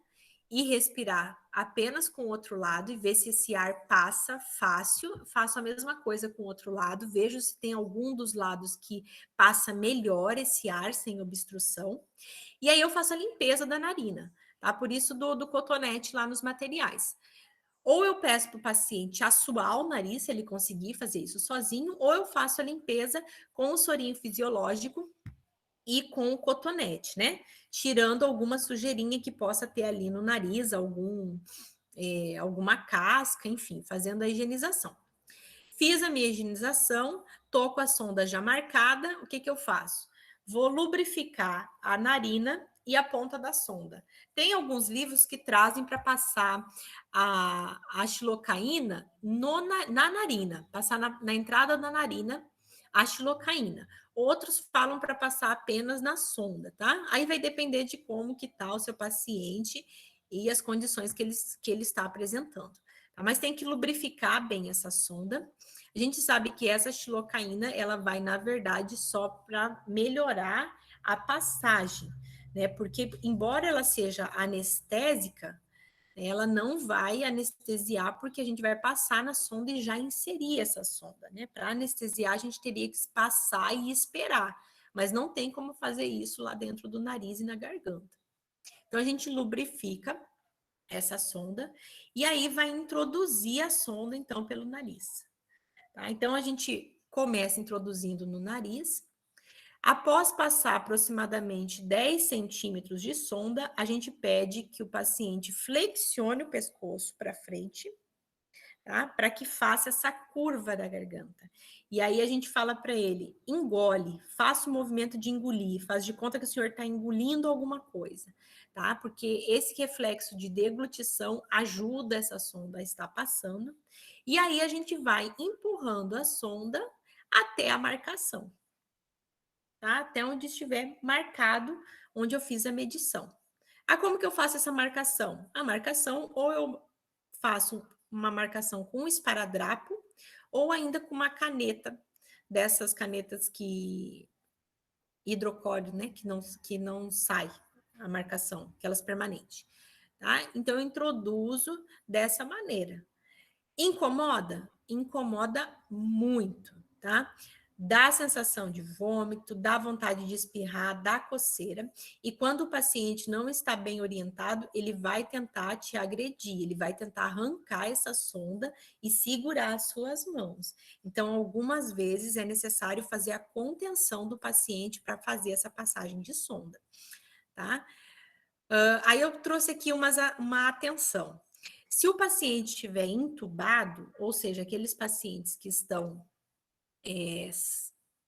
e respirar apenas com o outro lado e ver se esse ar passa fácil. Faço a mesma coisa com o outro lado, vejo se tem algum dos lados que passa melhor esse ar sem obstrução. E aí eu faço a limpeza da narina, tá? Por isso do cotonete lá nos materiais. Ou eu peço para o paciente assoar o nariz, se ele conseguir fazer isso sozinho, ou eu faço a limpeza com o sorinho fisiológico e com o cotonete, né? Tirando alguma sujeirinha que possa ter ali no nariz, alguma casca, enfim, fazendo a higienização. Fiz a minha higienização, tô com a sonda já marcada, o que que eu faço? Vou lubrificar a narina e a ponta da sonda. Tem alguns livros que trazem para passar a xilocaína na narina, passar na entrada da narina a xilocaína. Outros falam para passar apenas na sonda, tá? Aí vai depender de como que tá o seu paciente e as condições que ele está apresentando. Tá? Mas tem que lubrificar bem essa sonda. A gente sabe que essa xilocaína, ela vai, na verdade, só para melhorar a passagem, né? Porque, embora ela seja anestésica, ela não vai anestesiar, porque a gente vai passar na sonda e já inserir essa sonda, né? Para anestesiar, a gente teria que passar e esperar, mas não tem como fazer isso lá dentro do nariz e na garganta. Então, a gente lubrifica essa sonda e aí vai introduzir a sonda, então, pelo nariz. Tá? Então, a gente começa introduzindo no nariz. Após passar aproximadamente 10 centímetros de sonda, a gente pede que o paciente flexione o pescoço para frente, tá? Para que faça essa curva da garganta. E aí a gente fala para ele, engole, faça o movimento de engolir, faz de conta que o senhor está engolindo alguma coisa, tá? Porque esse reflexo de deglutição ajuda essa sonda a estar passando. E aí a gente vai empurrando a sonda até a marcação. Tá? Até onde estiver marcado, onde eu fiz a medição. Como que eu faço essa marcação? A marcação, ou eu faço uma marcação com um esparadrapo, ou ainda com uma caneta, dessas canetas que hidrocório, né? Que não sai a marcação, aquelas permanentes. Tá? Então, eu introduzo dessa maneira. Incomoda? Incomoda muito, tá? Dá sensação de vômito, dá vontade de espirrar, dá coceira. E quando o paciente não está bem orientado, ele vai tentar te agredir, ele vai tentar arrancar essa sonda e segurar as suas mãos. Então, algumas vezes é necessário fazer a contenção do paciente para fazer essa passagem de sonda, tá? Aí eu trouxe aqui uma atenção. Se o paciente estiver intubado, ou seja, aqueles pacientes que estão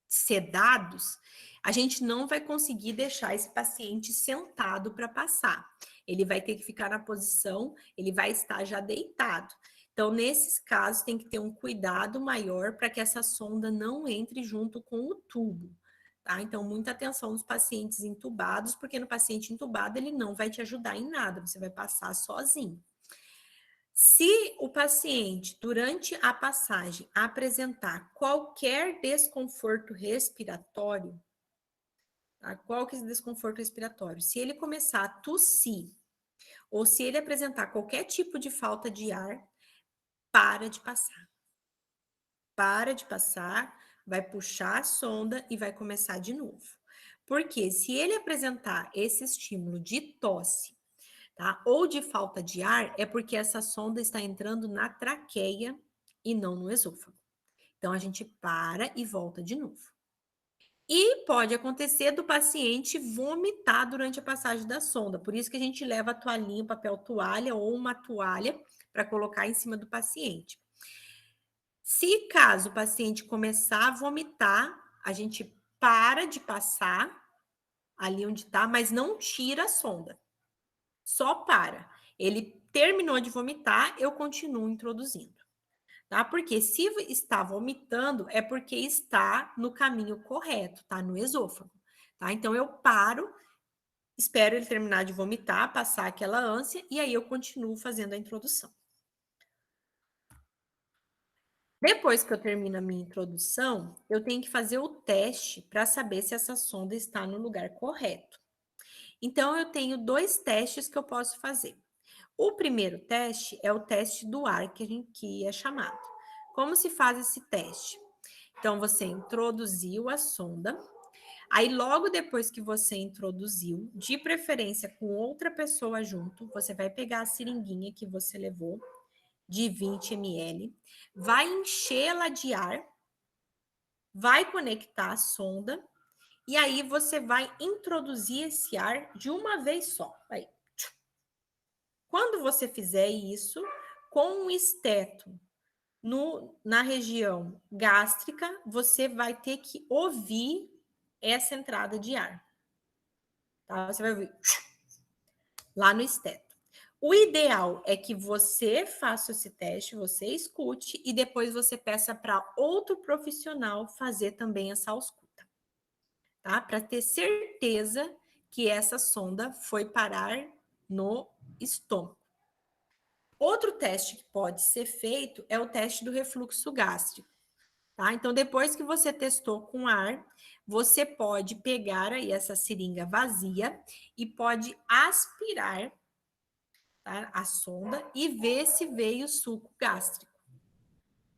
sedados, a gente não vai conseguir deixar esse paciente sentado para passar. Ele vai ter que ficar na posição, ele vai estar já deitado. Então, nesses casos, tem que ter um cuidado maior para que essa sonda não entre junto com o tubo. Tá? Então, muita atenção nos pacientes intubados, porque no paciente intubado ele não vai te ajudar em nada, você vai passar sozinho. Se o paciente, durante a passagem, apresentar qualquer desconforto respiratório, tá? Qualquer desconforto respiratório, se ele começar a tossir, ou se ele apresentar qualquer tipo de falta de ar, para de passar. Para de passar, vai puxar a sonda e vai começar de novo. Porque se ele apresentar esse estímulo de tosse, tá? Ou de falta de ar, é porque essa sonda está entrando na traqueia e não no esôfago. Então, a gente para e volta de novo. E pode acontecer do paciente vomitar durante a passagem da sonda. Por isso que a gente leva a toalhinha, papel toalha ou uma toalha para colocar em cima do paciente. Se caso o paciente começar a vomitar, a gente para de passar ali onde está, mas não tira a sonda. Só para. Ele terminou de vomitar, eu continuo introduzindo. Tá? Porque se está vomitando, é porque está no caminho correto, tá? No esôfago. Tá? Então, eu paro, espero ele terminar de vomitar, passar aquela ânsia, e aí eu continuo fazendo a introdução. Depois que eu termino a minha introdução, eu tenho que fazer o teste para saber se essa sonda está no lugar correto. Então, eu tenho 2 testes que eu posso fazer. O primeiro teste é o teste do ar, que é chamado. Como se faz esse teste? Então, você introduziu a sonda, aí logo depois que você introduziu, de preferência com outra pessoa junto, você vai pegar a seringuinha que você levou, de 20 ml, vai enchê-la de ar, vai conectar a sonda, e aí você vai introduzir esse ar de uma vez só. Aí. Quando você fizer isso, com um esteto Na região gástrica, você vai ter que ouvir essa entrada de ar. Tá? Você vai ouvir lá no esteto. O ideal é que você faça esse teste, você escute e depois você peça para outro profissional fazer também essa ausculta, tá? Para ter certeza que essa sonda foi parar no estômago. Outro teste que pode ser feito é o teste do refluxo gástrico, tá? Então, depois que você testou com ar, você pode pegar aí essa seringa vazia e pode aspirar, tá, a sonda e ver se veio suco gástrico,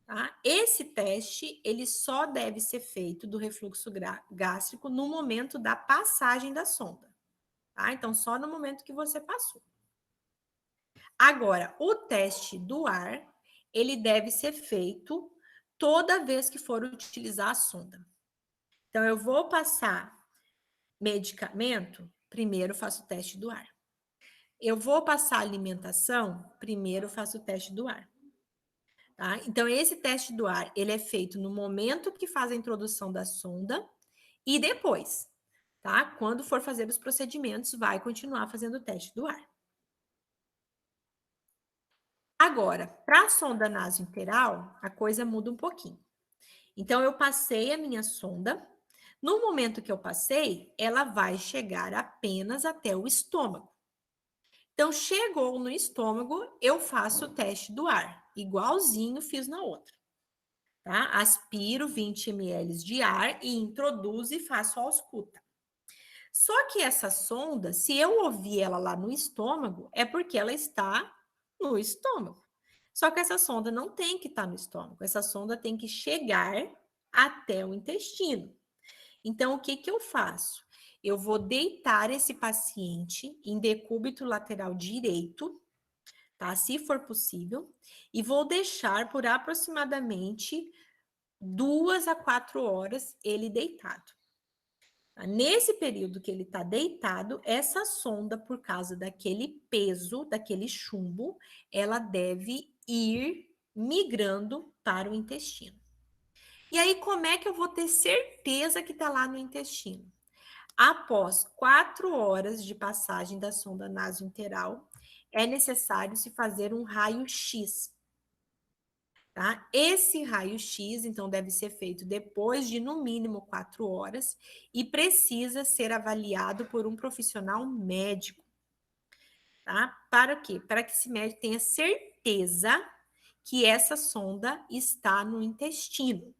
tá? Esse teste, ele só deve ser feito do refluxo gástrico no momento da passagem da sonda, tá? Então, só no momento que você passou. Agora, o teste do ar, ele deve ser feito toda vez que for utilizar a sonda. Então, eu vou passar medicamento, primeiro faço o teste do ar. Eu vou passar alimentação, primeiro faço o teste do ar. Tá? Então, esse teste do ar, ele é feito no momento que faz a introdução da sonda e depois, tá? Quando for fazer os procedimentos, vai continuar fazendo o teste do ar. Agora, para a sonda nasointeral, a coisa muda um pouquinho. Então, eu passei a minha sonda. No momento que eu passei, ela vai chegar apenas até o estômago. Então, chegou no estômago, eu faço o teste do ar, igualzinho fiz na outra. Tá? Aspiro 20 ml de ar e introduzo e faço a ausculta. Só que essa sonda, se eu ouvir ela lá no estômago, é porque ela está no estômago. Só que essa sonda não tem que estar no estômago, essa sonda tem que chegar até o intestino. Então, o que eu faço? Eu vou deitar esse paciente em decúbito lateral direito, tá? Se for possível, e vou deixar por aproximadamente 2 a 4 horas ele deitado. Nesse período que ele está deitado, essa sonda, por causa daquele peso, daquele chumbo, ela deve ir migrando para o intestino. E aí, como é que eu vou ter certeza que está lá no intestino? Após 4 horas de passagem da sonda nasointeral, é necessário se fazer um raio-x. Tá? Esse raio-x, então, deve ser feito depois de, no mínimo, 4 horas e precisa ser avaliado por um profissional médico. Tá? Para o quê? Para que esse médico tenha certeza que essa sonda está no intestino.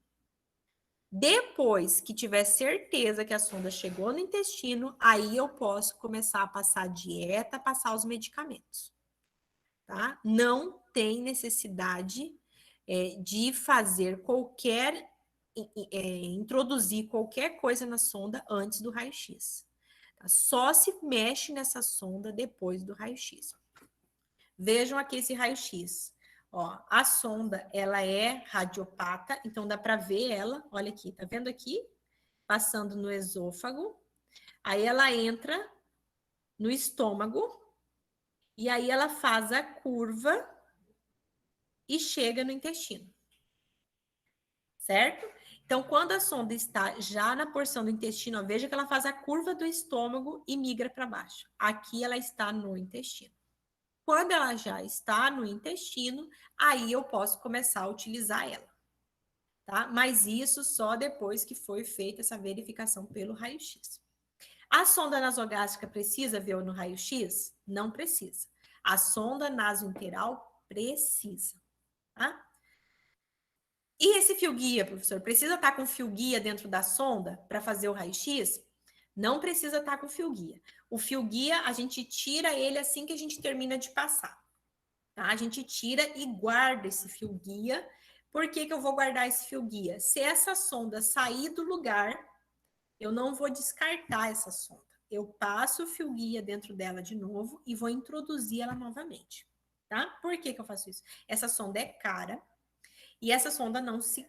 Depois que tiver certeza que a sonda chegou no intestino, aí eu posso começar a passar a dieta, passar os medicamentos. Tá? Não tem necessidade de fazer introduzir qualquer coisa na sonda antes do raio-x. Tá? Só se mexe nessa sonda depois do raio-x. Vejam aqui esse raio-x. Ó, a sonda, ela é radiopata, então dá para ver ela, olha aqui, tá vendo aqui? Passando no esôfago, aí ela entra no estômago, e aí ela faz a curva e chega no intestino. Certo? Então, quando a sonda está já na porção do intestino, ó, veja que ela faz a curva do estômago e migra para baixo. Aqui ela está no intestino. Quando ela já está no intestino, aí eu posso começar a utilizar ela. Tá? Mas isso só depois que foi feita essa verificação pelo raio-x. A sonda nasogástrica precisa ver no raio-x? Não precisa. A sonda nasointeral precisa. Tá? E esse fio guia, professor, precisa estar com fio guia dentro da sonda para fazer o raio-x? Não precisa estar com fio guia. O fio guia, a gente tira ele assim que a gente termina de passar. Tá? A gente tira e guarda esse fio guia. Por que eu vou guardar esse fio guia? Se essa sonda sair do lugar, eu não vou descartar essa sonda. Eu passo o fio guia dentro dela de novo e vou introduzir ela novamente. Tá? Por que eu faço isso? Essa sonda é cara. E essa sonda não se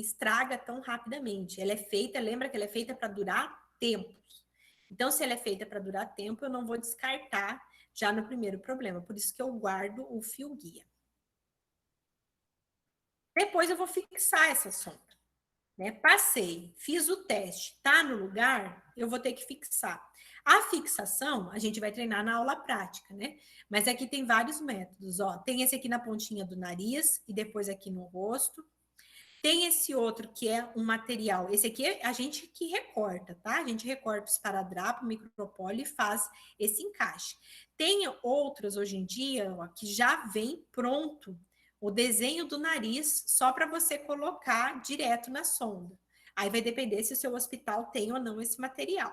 estraga tão rapidamente. Ela é feita, lembra que ela é feita para durar tempos. Então, se ela é feita para durar tempo, eu não vou descartar já no primeiro problema. Por isso que eu guardo o fio guia. Depois eu vou fixar essa sonda, né? Passei, fiz o teste, tá no lugar, eu vou ter que fixar. A fixação, a gente vai treinar na aula prática, né? Mas aqui tem vários métodos, ó. Tem esse aqui na pontinha do nariz e depois aqui no rosto. Tem esse outro que é um material. Esse aqui é a gente que recorta, tá? A gente recorta o esparadrapo, o micropólio e faz esse encaixe. Tem outros hoje em dia, ó, que já vem pronto o desenho do nariz só para você colocar direto na sonda. Aí vai depender se o seu hospital tem ou não esse material.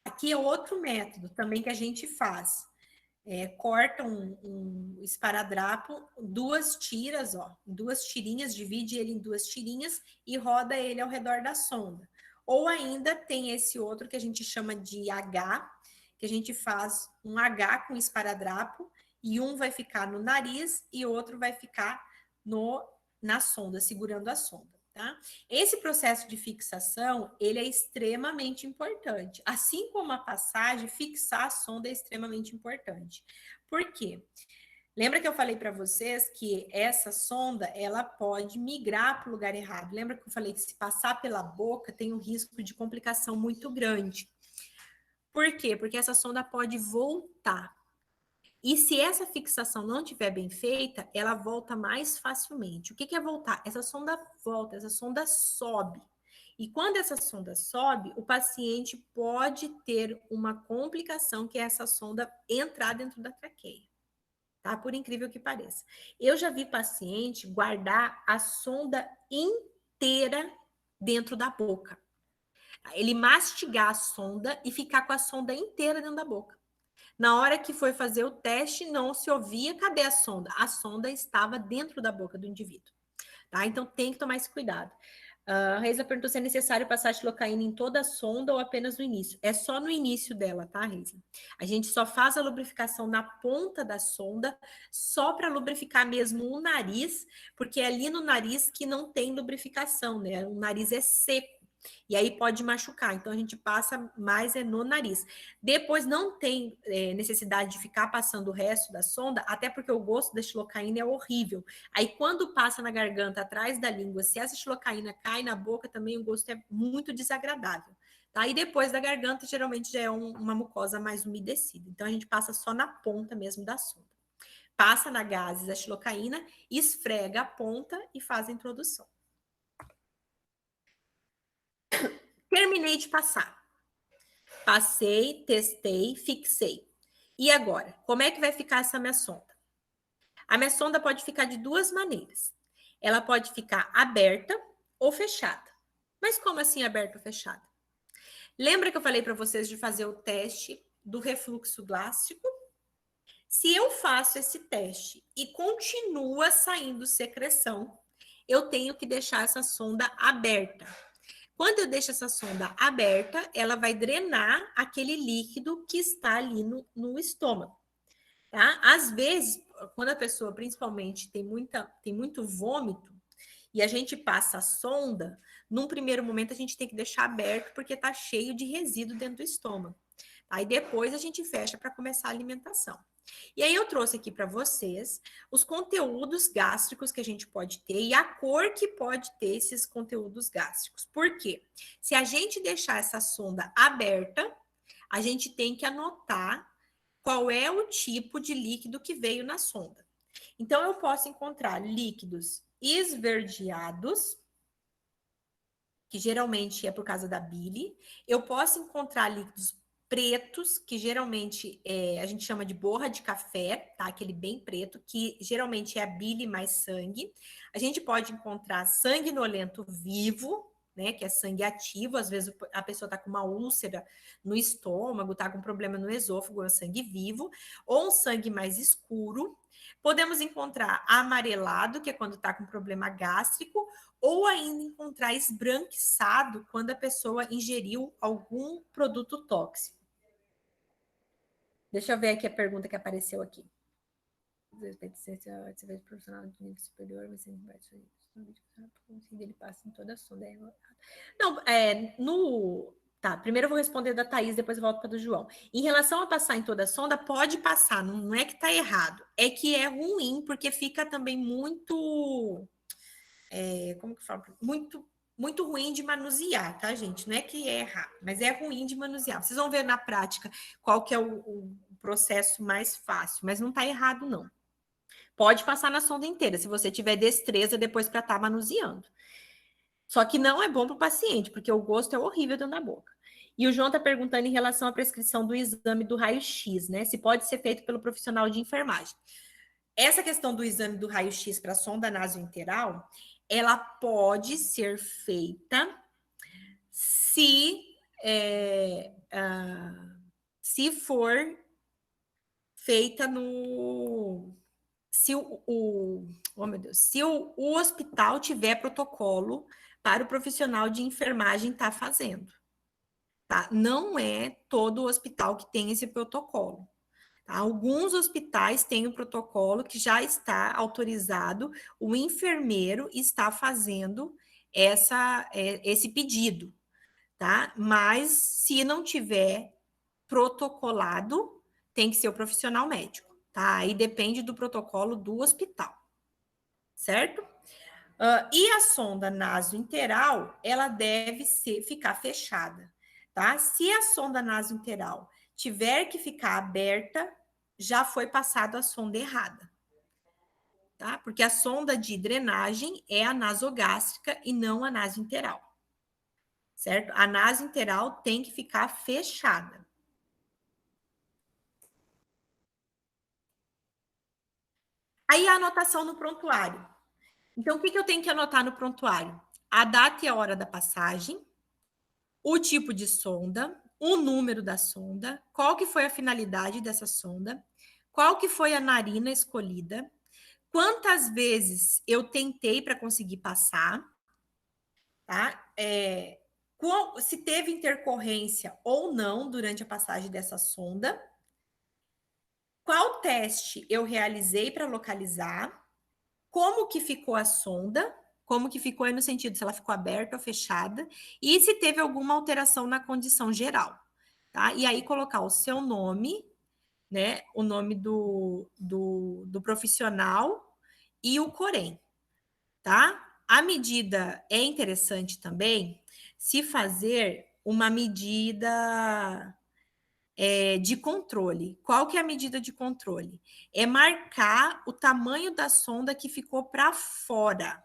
Aqui é outro método também que a gente faz. Corta um esparadrapo, 2 tiras, ó, 2 tirinhas, divide ele em 2 tirinhas e roda ele ao redor da sonda. Ou ainda tem esse outro que a gente chama de H, que a gente faz um H com esparadrapo e um vai ficar no nariz e outro vai ficar na sonda, segurando a sonda. Tá? Esse processo de fixação, ele é extremamente importante. Assim como a passagem, fixar a sonda é extremamente importante. Por quê? Lembra que eu falei para vocês que essa sonda, ela pode migrar para o lugar errado. Lembra que eu falei que se passar pela boca, tem um risco de complicação muito grande. Por quê? Porque essa sonda pode voltar. E se essa fixação não estiver bem feita, ela volta mais facilmente. O que é voltar? Essa sonda volta, essa sonda sobe. E quando essa sonda sobe, o paciente pode ter uma complicação, que é essa sonda entrar dentro da traqueia. Tá? Por incrível que pareça. Eu já vi paciente guardar a sonda inteira dentro da boca. Ele mastigar a sonda e ficar com a sonda inteira dentro da boca. Na hora que foi fazer o teste, não se ouvia, cadê a sonda? A sonda estava dentro da boca do indivíduo, tá? Então tem que tomar esse cuidado. A Reisa perguntou se é necessário passar xilocaína em toda a sonda ou apenas no início. É só no início dela, tá, Reisa? A gente só faz a lubrificação na ponta da sonda, só para lubrificar mesmo o nariz, porque é ali no nariz que não tem lubrificação, né? O nariz é seco. E aí pode machucar, então a gente passa mais no nariz. Depois não tem necessidade de ficar passando o resto da sonda, até porque o gosto da xilocaína é horrível. Aí quando passa na garganta, atrás da língua, se essa xilocaína cai na boca, também o gosto é muito desagradável. Tá? E depois da garganta, geralmente já é uma mucosa mais umedecida. Então a gente passa só na ponta mesmo da sonda. Passa na gases a xilocaína, esfrega a ponta e faz a introdução. Terminei de passar. Passei, testei, fixei. E agora? Como é que vai ficar essa minha sonda? A minha sonda pode ficar de 2 maneiras. Ela pode ficar aberta ou fechada. Mas como assim aberta ou fechada? Lembra que eu falei para vocês de fazer o teste do refluxo gástrico? Se eu faço esse teste e continua saindo secreção, eu tenho que deixar essa sonda aberta. Quando eu deixo essa sonda aberta, ela vai drenar aquele líquido que está ali no estômago. Tá? Às vezes, quando a pessoa principalmente tem muito vômito e a gente passa a sonda, num primeiro momento a gente tem que deixar aberto porque está cheio de resíduo dentro do estômago. Aí depois a gente fecha para começar a alimentação. E aí eu trouxe aqui para vocês os conteúdos gástricos que a gente pode ter e a cor que pode ter esses conteúdos gástricos. Por quê? Se a gente deixar essa sonda aberta, a gente tem que anotar qual é o tipo de líquido que veio na sonda. Então, eu posso encontrar líquidos esverdeados, que geralmente é por causa da bile. Eu posso encontrar líquidos pretos, que geralmente a gente chama de borra de café, tá? Aquele bem preto, que geralmente é a bile mais sangue. A gente pode encontrar sanguinolento vivo, né? Que é sangue ativo. Às vezes a pessoa tá com uma úlcera no estômago, tá com problema no esôfago, é sangue vivo. Ou um sangue mais escuro. Podemos encontrar amarelado, que é quando tá com problema gástrico, ou ainda encontrar esbranquiçado quando a pessoa ingeriu algum produto tóxico. Deixa eu ver aqui a pergunta que apareceu aqui. Profissional de nível superior, mas ele passa em toda a sonda. Não, Tá, primeiro eu vou responder da Thaís, depois eu volto para do João. Em relação a passar em toda a sonda, pode passar, não é que tá errado, é que é ruim, porque fica também muito, como que fala? Muito ruim de manusear, tá, gente? Não é que é errado, mas é ruim de manusear. Vocês vão ver na prática qual que é o processo mais fácil, mas não tá errado, não. Pode passar na sonda inteira, se você tiver destreza depois para estar manuseando. Só que não é bom para o paciente, porque o gosto é horrível dentro da boca. E o João está perguntando em relação à prescrição do exame do raio-x, né? Se pode ser feito pelo profissional de enfermagem. Essa questão do exame do raio-x para sonda nasointeral, ela pode ser feita se, se for feita no... Se oh meu Deus, se o hospital tiver protocolo para o profissional de enfermagem estar fazendo. Tá? Não é todo o hospital que tem esse protocolo. Tá? Alguns hospitais têm o protocolo que já está autorizado, o enfermeiro está fazendo esse pedido, tá? Mas se não tiver protocolado, tem que ser o profissional médico, tá? Aí depende do protocolo do hospital, certo? E a sonda nasointeral, ela deve ficar fechada, tá? Se a sonda nasointeral tiver que ficar aberta, já foi passado a sonda errada, tá? Porque a sonda de drenagem é a nasogástrica e não a nasointeral, certo? A nasointeral tem que ficar fechada. Aí a anotação no prontuário. Então, o que eu tenho que anotar no prontuário? A data e a hora da passagem, o tipo de sonda, o número da sonda, qual que foi a finalidade dessa sonda, qual que foi a narina escolhida, quantas vezes eu tentei para conseguir passar, tá? Se teve intercorrência ou não durante a passagem dessa sonda, qual teste eu realizei para localizar, como que ficou a sonda, como que ficou aí no sentido se ela ficou aberta ou fechada, e se teve alguma alteração na condição geral, tá? E aí colocar o seu nome, né? O nome do profissional e o Corém, tá? A medida é interessante também se fazer uma medida de controle. Qual que é a medida de controle? É marcar o tamanho da sonda que ficou para fora,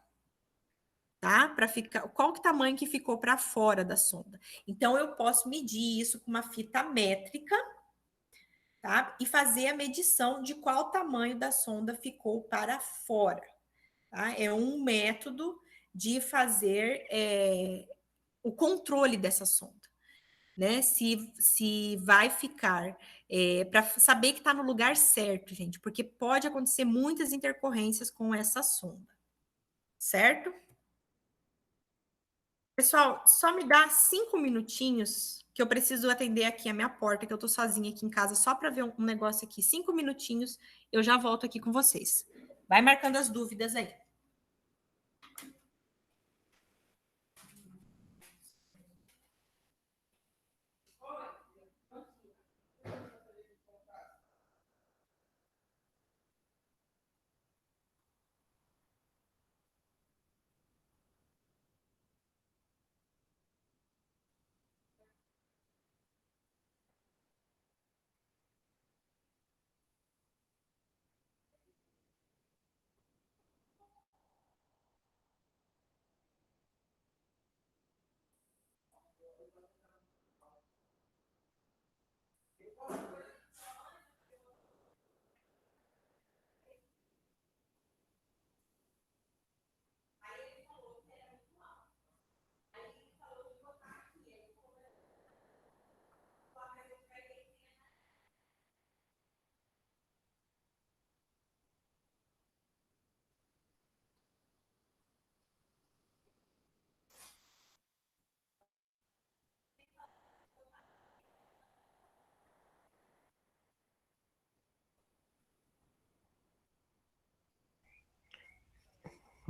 tá? Para ficar, qual que tamanho que ficou para fora da sonda? Então eu posso medir isso com uma fita métrica, tá? E fazer a medição de qual tamanho da sonda ficou para fora, tá? É um método de fazer o controle dessa sonda, né? Se vai ficar para saber que está no lugar certo, gente, porque pode acontecer muitas intercorrências com essa sonda, certo? Pessoal, só me dá 5 minutinhos que eu preciso atender aqui a minha porta, que eu tô sozinha aqui em casa, só para ver um negócio aqui. 5 minutinhos, eu já volto aqui com vocês. Vai marcando as dúvidas aí.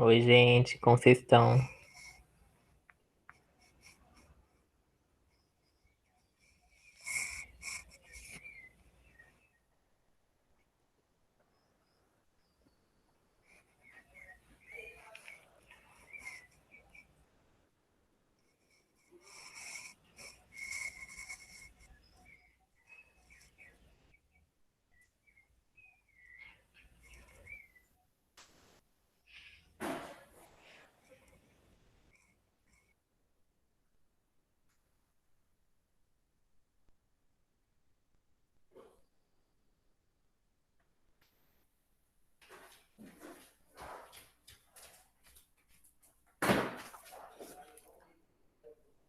Oi, gente, como vocês estão?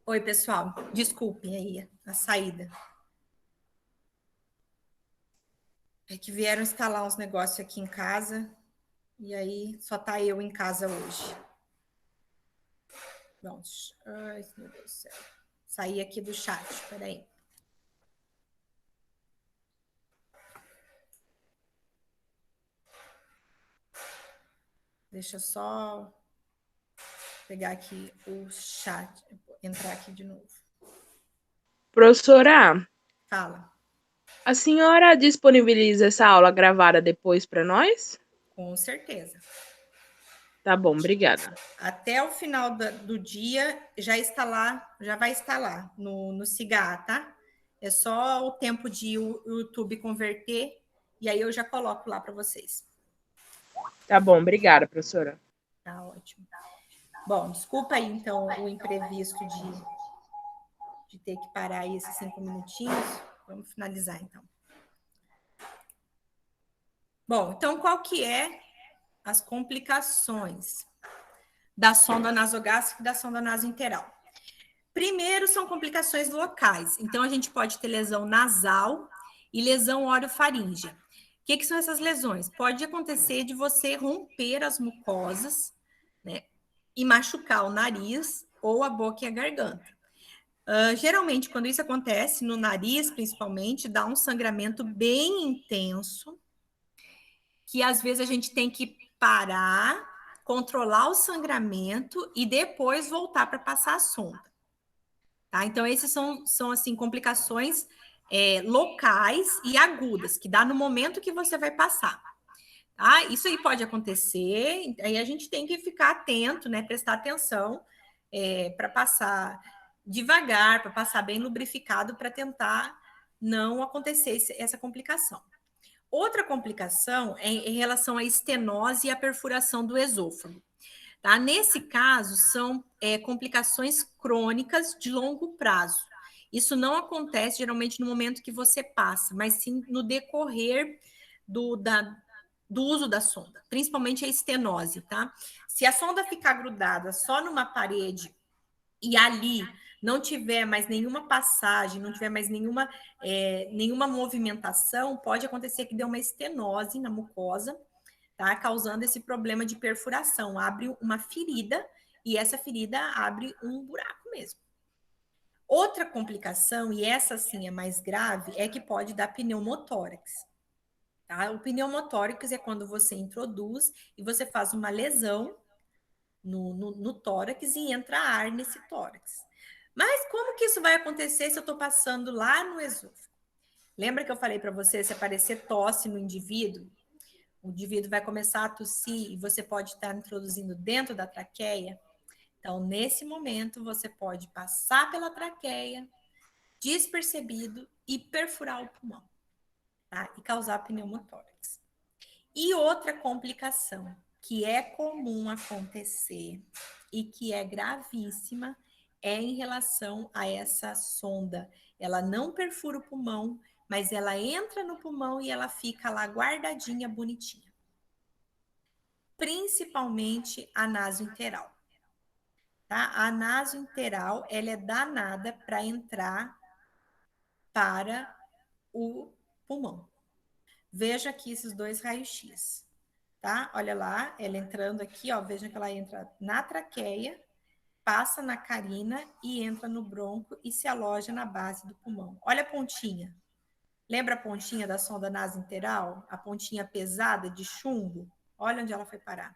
Oi, pessoal. Desculpem aí a saída. É que vieram instalar uns negócios aqui em casa e aí só tá eu em casa hoje. Bom, ai, meu Deus do céu. Saí aqui do chat, peraí. Deixa eu só pegar aqui o chat, entrar aqui de novo. Professora, Fala. a senhora disponibiliza essa aula gravada depois para nós? Com certeza. Tá bom, obrigada. Até o final do dia já está lá, já vai estar lá no CIGA, tá? É só o tempo de o YouTube converter e aí eu já coloco lá para vocês. Tá bom, obrigada, professora. Tá ótimo. Bom, desculpa aí então o imprevisto de ter que parar aí esses 5 minutinhos. Vamos finalizar então. Bom, então qual que é as complicações da sonda nasogástrica e da sonda nasointeral? Primeiro, são complicações locais. Então, a gente pode ter lesão nasal e lesão orofaríngea. O que são essas lesões? Pode acontecer de você romper as mucosas, né, e machucar o nariz ou a boca e a garganta. Geralmente, quando isso acontece, no nariz, principalmente, dá um sangramento bem intenso, que às vezes a gente tem que parar, controlar o sangramento e depois voltar para passar a sonda. Tá? Então, esses são assim, complicações locais e agudas, que dá no momento que você vai passar. Tá? Isso aí pode acontecer, aí a gente tem que ficar atento, né? Prestar atenção para passar devagar, para passar bem lubrificado, para tentar não acontecer essa complicação. Outra complicação é em relação à estenose e à perfuração do esôfago. Tá? Nesse caso, são complicações crônicas de longo prazo. Isso não acontece geralmente no momento que você passa, mas sim no decorrer do uso da sonda, principalmente a estenose, tá? Se a sonda ficar grudada só numa parede e ali não tiver mais nenhuma passagem, não tiver mais nenhuma movimentação, pode acontecer que dê uma estenose na mucosa, tá? Causando esse problema de perfuração. Abre uma ferida e essa ferida abre um buraco mesmo. Outra complicação, e essa sim é mais grave, é que pode dar pneumotórax. Tá? O pneumotórax é quando você introduz e você faz uma lesão no tórax e entra ar nesse tórax. Mas como que isso vai acontecer se eu estou passando lá no esôfago? Lembra que eu falei para você, se aparecer tosse no indivíduo, o indivíduo vai começar a tossir e você pode estar introduzindo dentro da traqueia. Então, nesse momento, você pode passar pela traqueia, despercebido, e perfurar o pulmão, tá? E causar pneumotórax. E outra complicação que é comum acontecer e que é gravíssima é em relação a essa sonda. Ela não perfura o pulmão, mas ela entra no pulmão e ela fica lá guardadinha, bonitinha. Principalmente a nasointeral. Tá? A nasointeral, ela é danada para entrar para o pulmão. Veja aqui esses dois raios-x, tá? Olha lá, ela entrando aqui, ó, veja que ela entra na traqueia, passa na carina e entra no bronco e se aloja na base do pulmão. Olha a pontinha. Lembra a pontinha da sonda nasointeral? A pontinha pesada de chumbo? Olha onde ela foi parar.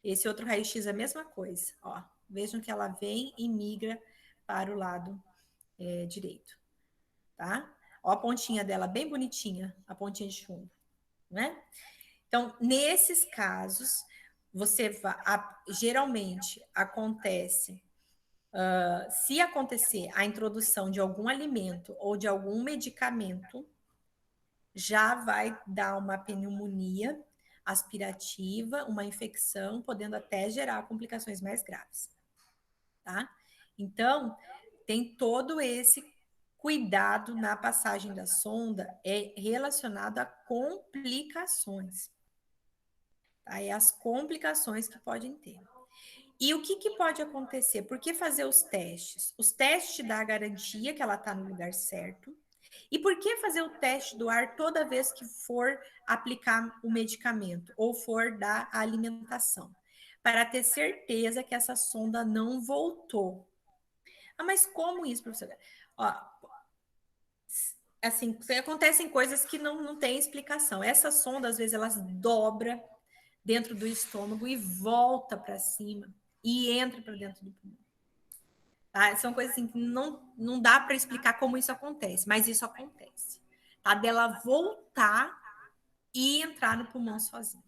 Esse outro raio-x é a mesma coisa, ó. Vejam que ela vem e migra para o lado direito, tá? Ó a pontinha dela, bem bonitinha, a pontinha de chumbo, né? Então, nesses casos, geralmente acontece, se acontecer a introdução de algum alimento ou de algum medicamento, já vai dar uma pneumonia aspirativa, uma infecção, podendo até gerar complicações mais graves, tá? Então, tem todo esse cuidado na passagem da sonda relacionado a complicações. Tá? É as complicações que podem ter. E o que pode acontecer? Por que fazer os testes? Os testes te dão a garantia que ela está no lugar certo. E por que fazer o teste do ar toda vez que for aplicar o medicamento ou for dar a alimentação? Para ter certeza que essa sonda não voltou. Ah, mas como isso, professora? Ó, assim, acontecem coisas que não tem explicação. Essa sonda, às vezes, elas dobra dentro do estômago e volta para cima e entra para dentro do pulmão. Tá? São coisas assim que não dá para explicar como isso acontece, mas isso acontece. Tá? Dela voltar e entrar no pulmão sozinha.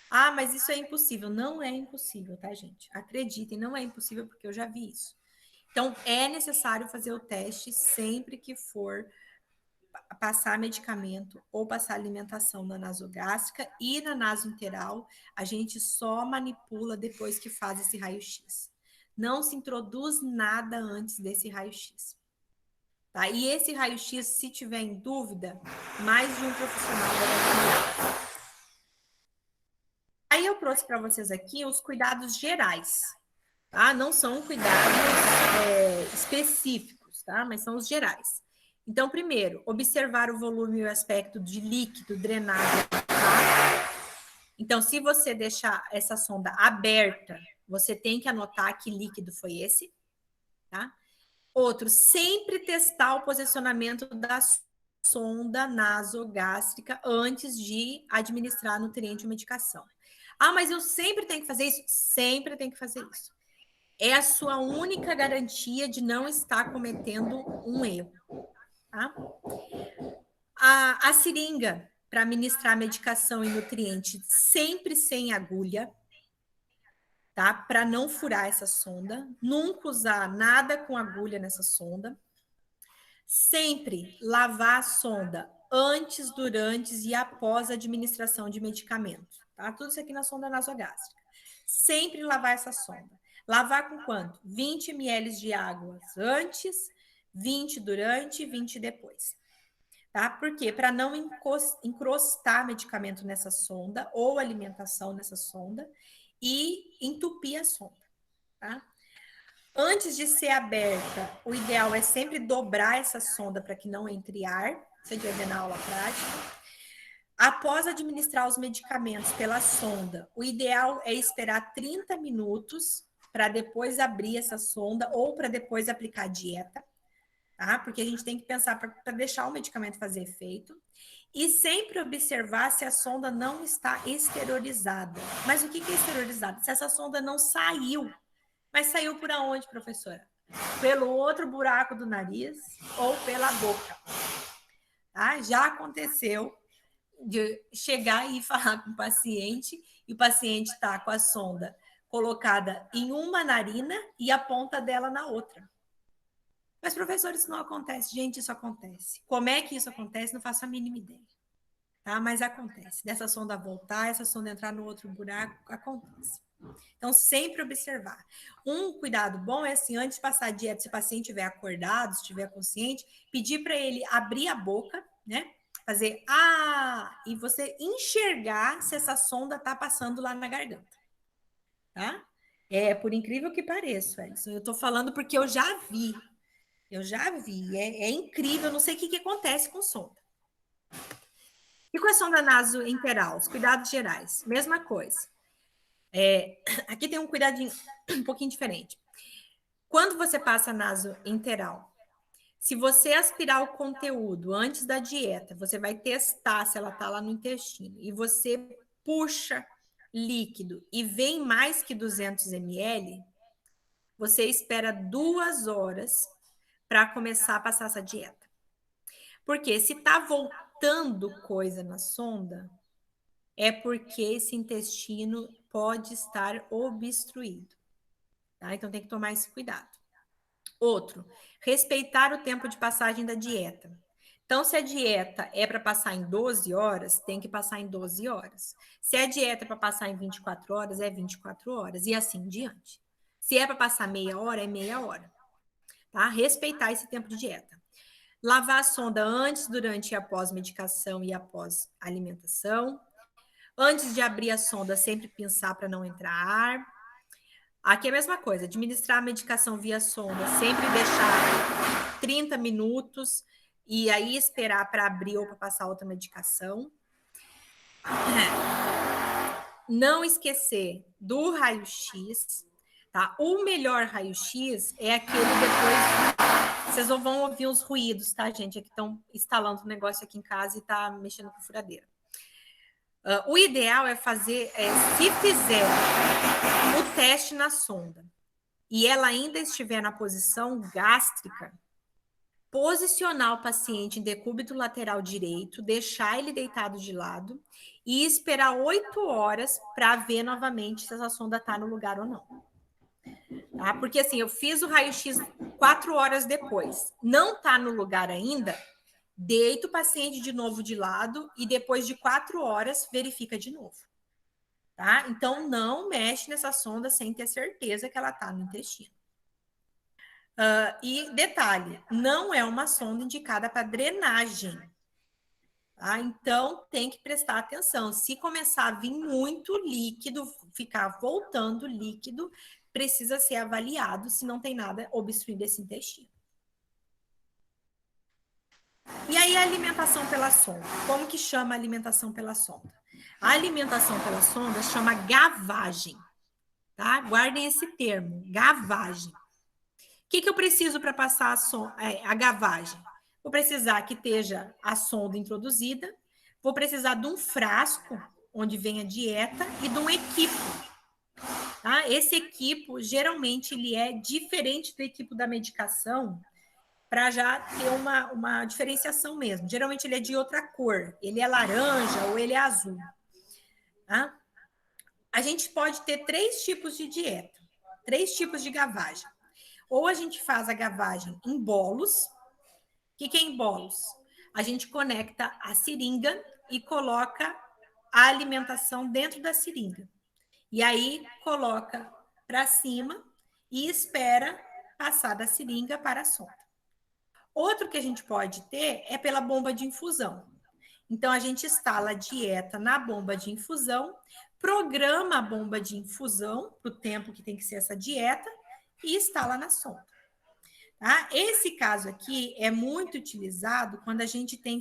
Ah, mas isso é impossível. Não é impossível, tá, gente? Acreditem, não é impossível, porque eu já vi isso. Então, é necessário fazer o teste sempre que for passar medicamento ou passar alimentação na nasogástrica, e na nasointeral a gente só manipula depois que faz esse raio-x. Não se introduz nada antes desse raio-x. Tá? E esse raio-x, se tiver em dúvida, mais de um profissional deve avaliar. Aí eu trouxe para vocês aqui os cuidados gerais. Tá? Não são cuidados específicos, tá? Mas são os gerais. Então, primeiro, observar o volume e o aspecto de líquido drenado. Tá? Então, se você deixar essa sonda aberta, você tem que anotar que líquido foi esse. Tá? Outro, sempre testar o posicionamento da sonda nasogástrica antes de administrar nutriente ou medicação. Ah, mas eu sempre tenho que fazer isso? Sempre tem que fazer isso. É a sua única garantia de não estar cometendo um erro. Tá? A seringa para administrar medicação e nutriente sempre sem agulha, tá? Para não furar essa sonda. Nunca usar nada com agulha nessa sonda. Sempre lavar a sonda antes, durante e após a administração de medicamentos. Tá? Tudo isso aqui na sonda nasogástrica. Sempre lavar essa sonda. Lavar com quanto? 20 ml de água antes, 20 durante e 20 depois. Tá? Por quê? Para não encrostar medicamento nessa sonda ou alimentação nessa sonda e entupir a sonda. Tá? Antes de ser aberta, o ideal é sempre dobrar essa sonda para que não entre ar. Isso a gente vai ver na aula prática. Após administrar os medicamentos pela sonda, o ideal é esperar 30 minutos para depois abrir essa sonda ou para depois aplicar a dieta, tá? Porque a gente tem que pensar para deixar o medicamento fazer efeito. E sempre observar se a sonda não está esterilizada. Mas o que é esterilizado? Se essa sonda não saiu. Mas saiu por aonde, professora? Pelo outro buraco do nariz ou pela boca. Tá? Já aconteceu de chegar e falar com o paciente, e o paciente está com a sonda colocada em uma narina e a ponta dela na outra. Mas, professor, isso não acontece. Gente, isso acontece. Como é que isso acontece? Não faço a mínima ideia. Tá? Mas acontece. Dessa sonda voltar, essa sonda entrar no outro buraco, acontece. Então, sempre observar. Um cuidado bom é assim, antes de passar a dieta, se o paciente estiver acordado, se estiver consciente, pedir para ele abrir a boca, né? Fazer e você enxergar se essa sonda está passando lá na garganta. Tá? Por incrível que pareça, Edson. Eu estou falando porque eu já vi. É incrível, não sei o que acontece com sonda. E com a sonda nasointeral, os cuidados gerais, mesma coisa. Aqui tem um cuidadinho um pouquinho diferente. Quando você passa nasointeral, se você aspirar o conteúdo antes da dieta, você vai testar se ela está lá no intestino, e você puxa líquido e vem mais que 200 ml, você espera 2 horas para começar a passar essa dieta. Porque se está voltando coisa na sonda, é porque esse intestino pode estar obstruído. Tá? Então, tem que tomar esse cuidado. Outro, respeitar o tempo de passagem da dieta. Então, se a dieta é para passar em 12 horas, tem que passar em 12 horas. Se a dieta é para passar em 24 horas, é 24 horas. E assim em diante. Se é para passar meia hora, é meia hora. Tá? Respeitar esse tempo de dieta. Lavar a sonda antes, durante e após medicação e após alimentação. Antes de abrir a sonda, sempre pinçar para não entrar ar. Aqui é a mesma coisa, administrar a medicação via sonda, sempre deixar 30 minutos e aí esperar para abrir ou para passar outra medicação. Não esquecer do raio-x, tá? O melhor raio-x é aquele depois... Vocês não vão ouvir os ruídos, tá, gente? É que estão instalando um negócio aqui em casa e tá mexendo com furadeira. O ideal é fazer, se fizer o teste na sonda e ela ainda estiver na posição gástrica, posicionar o paciente em decúbito lateral direito, deixar ele deitado de lado e esperar 8 horas para ver novamente se essa sonda está no lugar ou não. Tá? Porque assim, eu fiz o raio-x 4 horas depois, não está no lugar ainda, deita o paciente de novo de lado e depois de 4 horas verifica de novo. Tá? Então, não mexe nessa sonda sem ter certeza que ela está no intestino. E detalhe, não é uma sonda indicada para drenagem. Tá? Então, tem que prestar atenção. Se começar a vir muito líquido, ficar voltando líquido, precisa ser avaliado se não tem nada obstruindo esse intestino. E aí a alimentação pela sonda. Como que chama a alimentação pela sonda? A alimentação pela sonda chama gavagem. Tá? Guardem esse termo, gavagem. O que eu preciso para passar a gavagem? Vou precisar que esteja a sonda introduzida, vou precisar de um frasco onde vem a dieta e de um equipo. Tá? Esse equipo, geralmente, ele é diferente do equipo da medicação, para já ter uma diferenciação mesmo. Geralmente ele é de outra cor, ele é laranja ou ele é azul. Tá? A gente pode ter 3 tipos de dieta, 3 tipos de gavagem. Ou a gente faz a gavagem em bolos. O que é em bolos? A gente conecta a seringa e coloca a alimentação dentro da seringa. E aí coloca para cima e espera passar da seringa para a sonda. Outro que a gente pode ter é pela bomba de infusão. Então, a gente instala a dieta na bomba de infusão, programa a bomba de infusão para o tempo que tem que ser essa dieta e instala na sonda. Tá? Esse caso aqui é muito utilizado quando a gente tem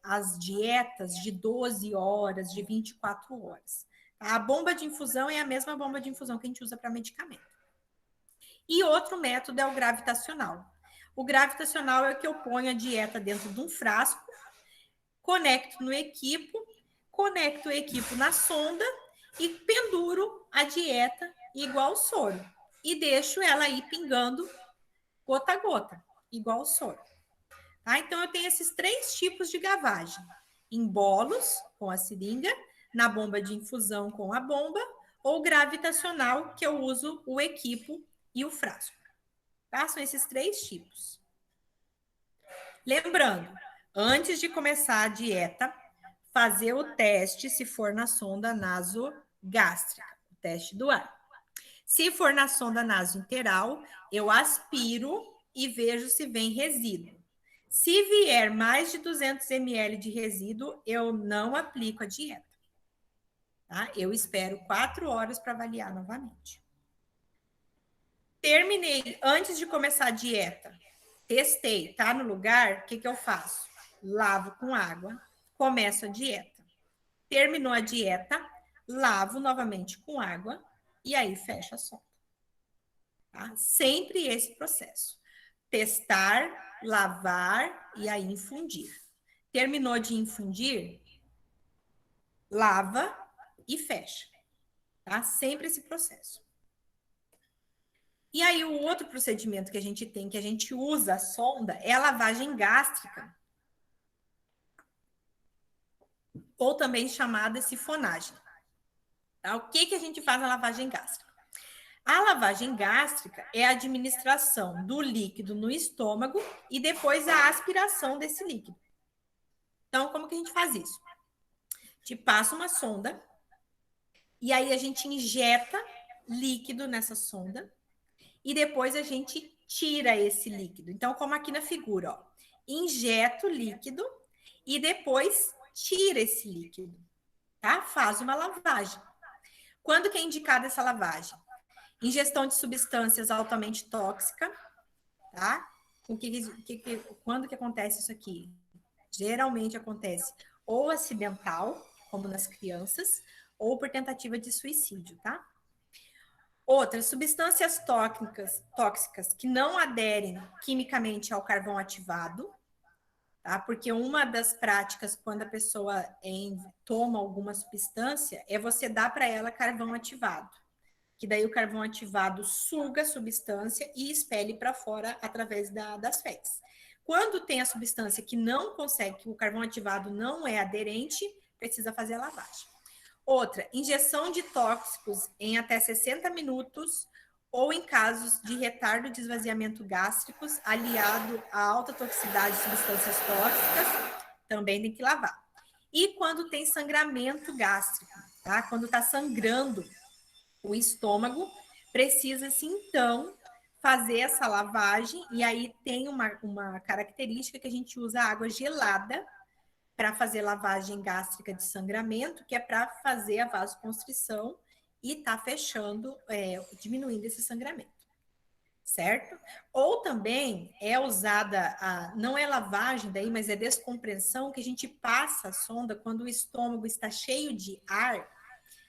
as dietas de 12 horas, de 24 horas. Tá? A bomba de infusão é a mesma bomba de infusão que a gente usa para medicamento. E outro método é o gravitacional. O gravitacional é que eu ponho a dieta dentro de um frasco, conecto no equipo, conecto o equipo na sonda e penduro a dieta igual soro. E deixo ela aí pingando gota a gota, igual soro. Tá? Então, eu tenho esses 3 tipos de gavagem. Em bolos, com a seringa, na bomba de infusão com a bomba, ou gravitacional, que eu uso o equipo e o frasco. Tá? São esses 3 tipos. Lembrando, antes de começar a dieta, fazer o teste se for na sonda nasogástrica, o teste do ar. Se for na sonda nasointeral, eu aspiro e vejo se vem resíduo. Se vier mais de 200 ml de resíduo, eu não aplico a dieta. Tá? Eu espero 4 horas para avaliar novamente. Terminei, antes de começar a dieta, testei, tá no lugar, o que eu faço? Lavo com água, começo a dieta. Terminou a dieta, lavo novamente com água e aí fecho a sonda. Tá? Sempre esse processo. Testar, lavar e aí infundir. Terminou de infundir, lava e fecha. Tá? Sempre esse processo. E aí, o outro procedimento que a gente tem, que a gente usa a sonda, é a lavagem gástrica. Ou também chamada sifonagem. Tá? O que a gente faz na lavagem gástrica? A lavagem gástrica é a administração do líquido no estômago e depois a aspiração desse líquido. Então, como que a gente faz isso? A gente passa uma sonda e aí a gente injeta líquido nessa sonda e depois a gente tira esse líquido. Então, como aqui na figura, ó, injeta o líquido e depois tira esse líquido, tá? Faz uma lavagem. Quando que é indicada essa lavagem? Ingestão de substâncias altamente tóxicas, tá? Quando que acontece isso aqui? Geralmente acontece ou acidental, como nas crianças, ou por tentativa de suicídio, tá? Outras, substâncias tóxicas que não aderem quimicamente ao carvão ativado, tá? Porque uma das práticas, quando a pessoa toma alguma substância, é você dar para ela carvão ativado, que daí o carvão ativado suga a substância e expele para fora através das fezes. Quando tem a substância que não consegue, que o carvão ativado não é aderente, precisa fazer a lavagem. Outra, injeção de tóxicos em até 60 minutos ou em casos de retardo de esvaziamento gástricos aliado à alta toxicidade de substâncias tóxicas, também tem que lavar. E quando tem sangramento gástrico, tá? Quando está sangrando o estômago, precisa-se, então, fazer essa lavagem, e aí tem uma característica que a gente usa água gelada para fazer lavagem gástrica de sangramento, que é para fazer a vasoconstrição e tá fechando, diminuindo esse sangramento, certo? Ou também é usada, não é lavagem daí, mas é descompressão, que a gente passa a sonda quando o estômago está cheio de ar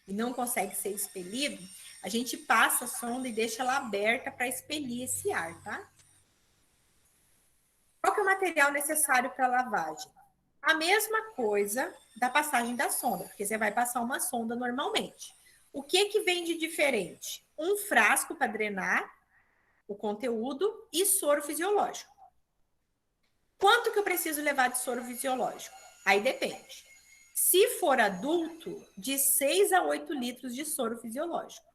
e não consegue ser expelido, a gente passa a sonda e deixa ela aberta para expelir esse ar, tá? Qual que é o material necessário para lavagem? A mesma coisa da passagem da sonda, porque você vai passar uma sonda normalmente. O que vem de diferente? Um frasco para drenar o conteúdo e soro fisiológico. Quanto que eu preciso levar de soro fisiológico? Aí depende. Se for adulto, de 6 a 8 litros de soro fisiológico.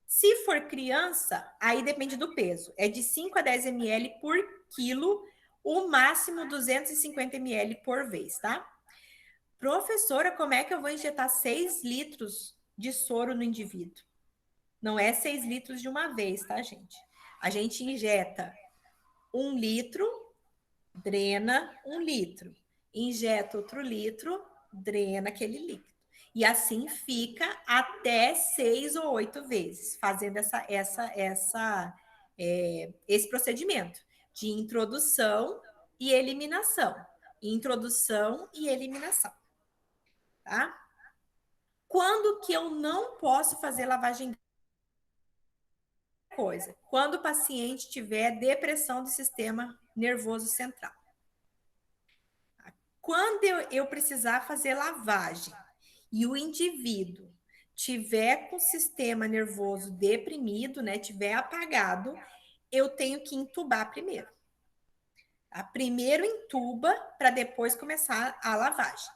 Se for criança, aí depende do peso. É de 5 a 10 ml por quilo, o máximo 250 ml por vez, tá? Professora, como é que eu vou injetar 6 litros de soro no indivíduo? Não é 6 litros de uma vez, tá, gente? A gente injeta 1 litro, drena 1 litro. Injeta outro litro, drena aquele líquido. E assim fica até 6 ou 8 vezes, fazendo esse procedimento de introdução e eliminação. Introdução e eliminação. Tá? Quando que eu não posso fazer lavagem? Coisa, quando o paciente tiver depressão do sistema nervoso central. Quando eu precisar fazer lavagem e o indivíduo tiver com o sistema nervoso deprimido, né, tiver apagado, eu tenho que intubar primeiro. Tá? Primeiro intuba para depois começar a lavagem.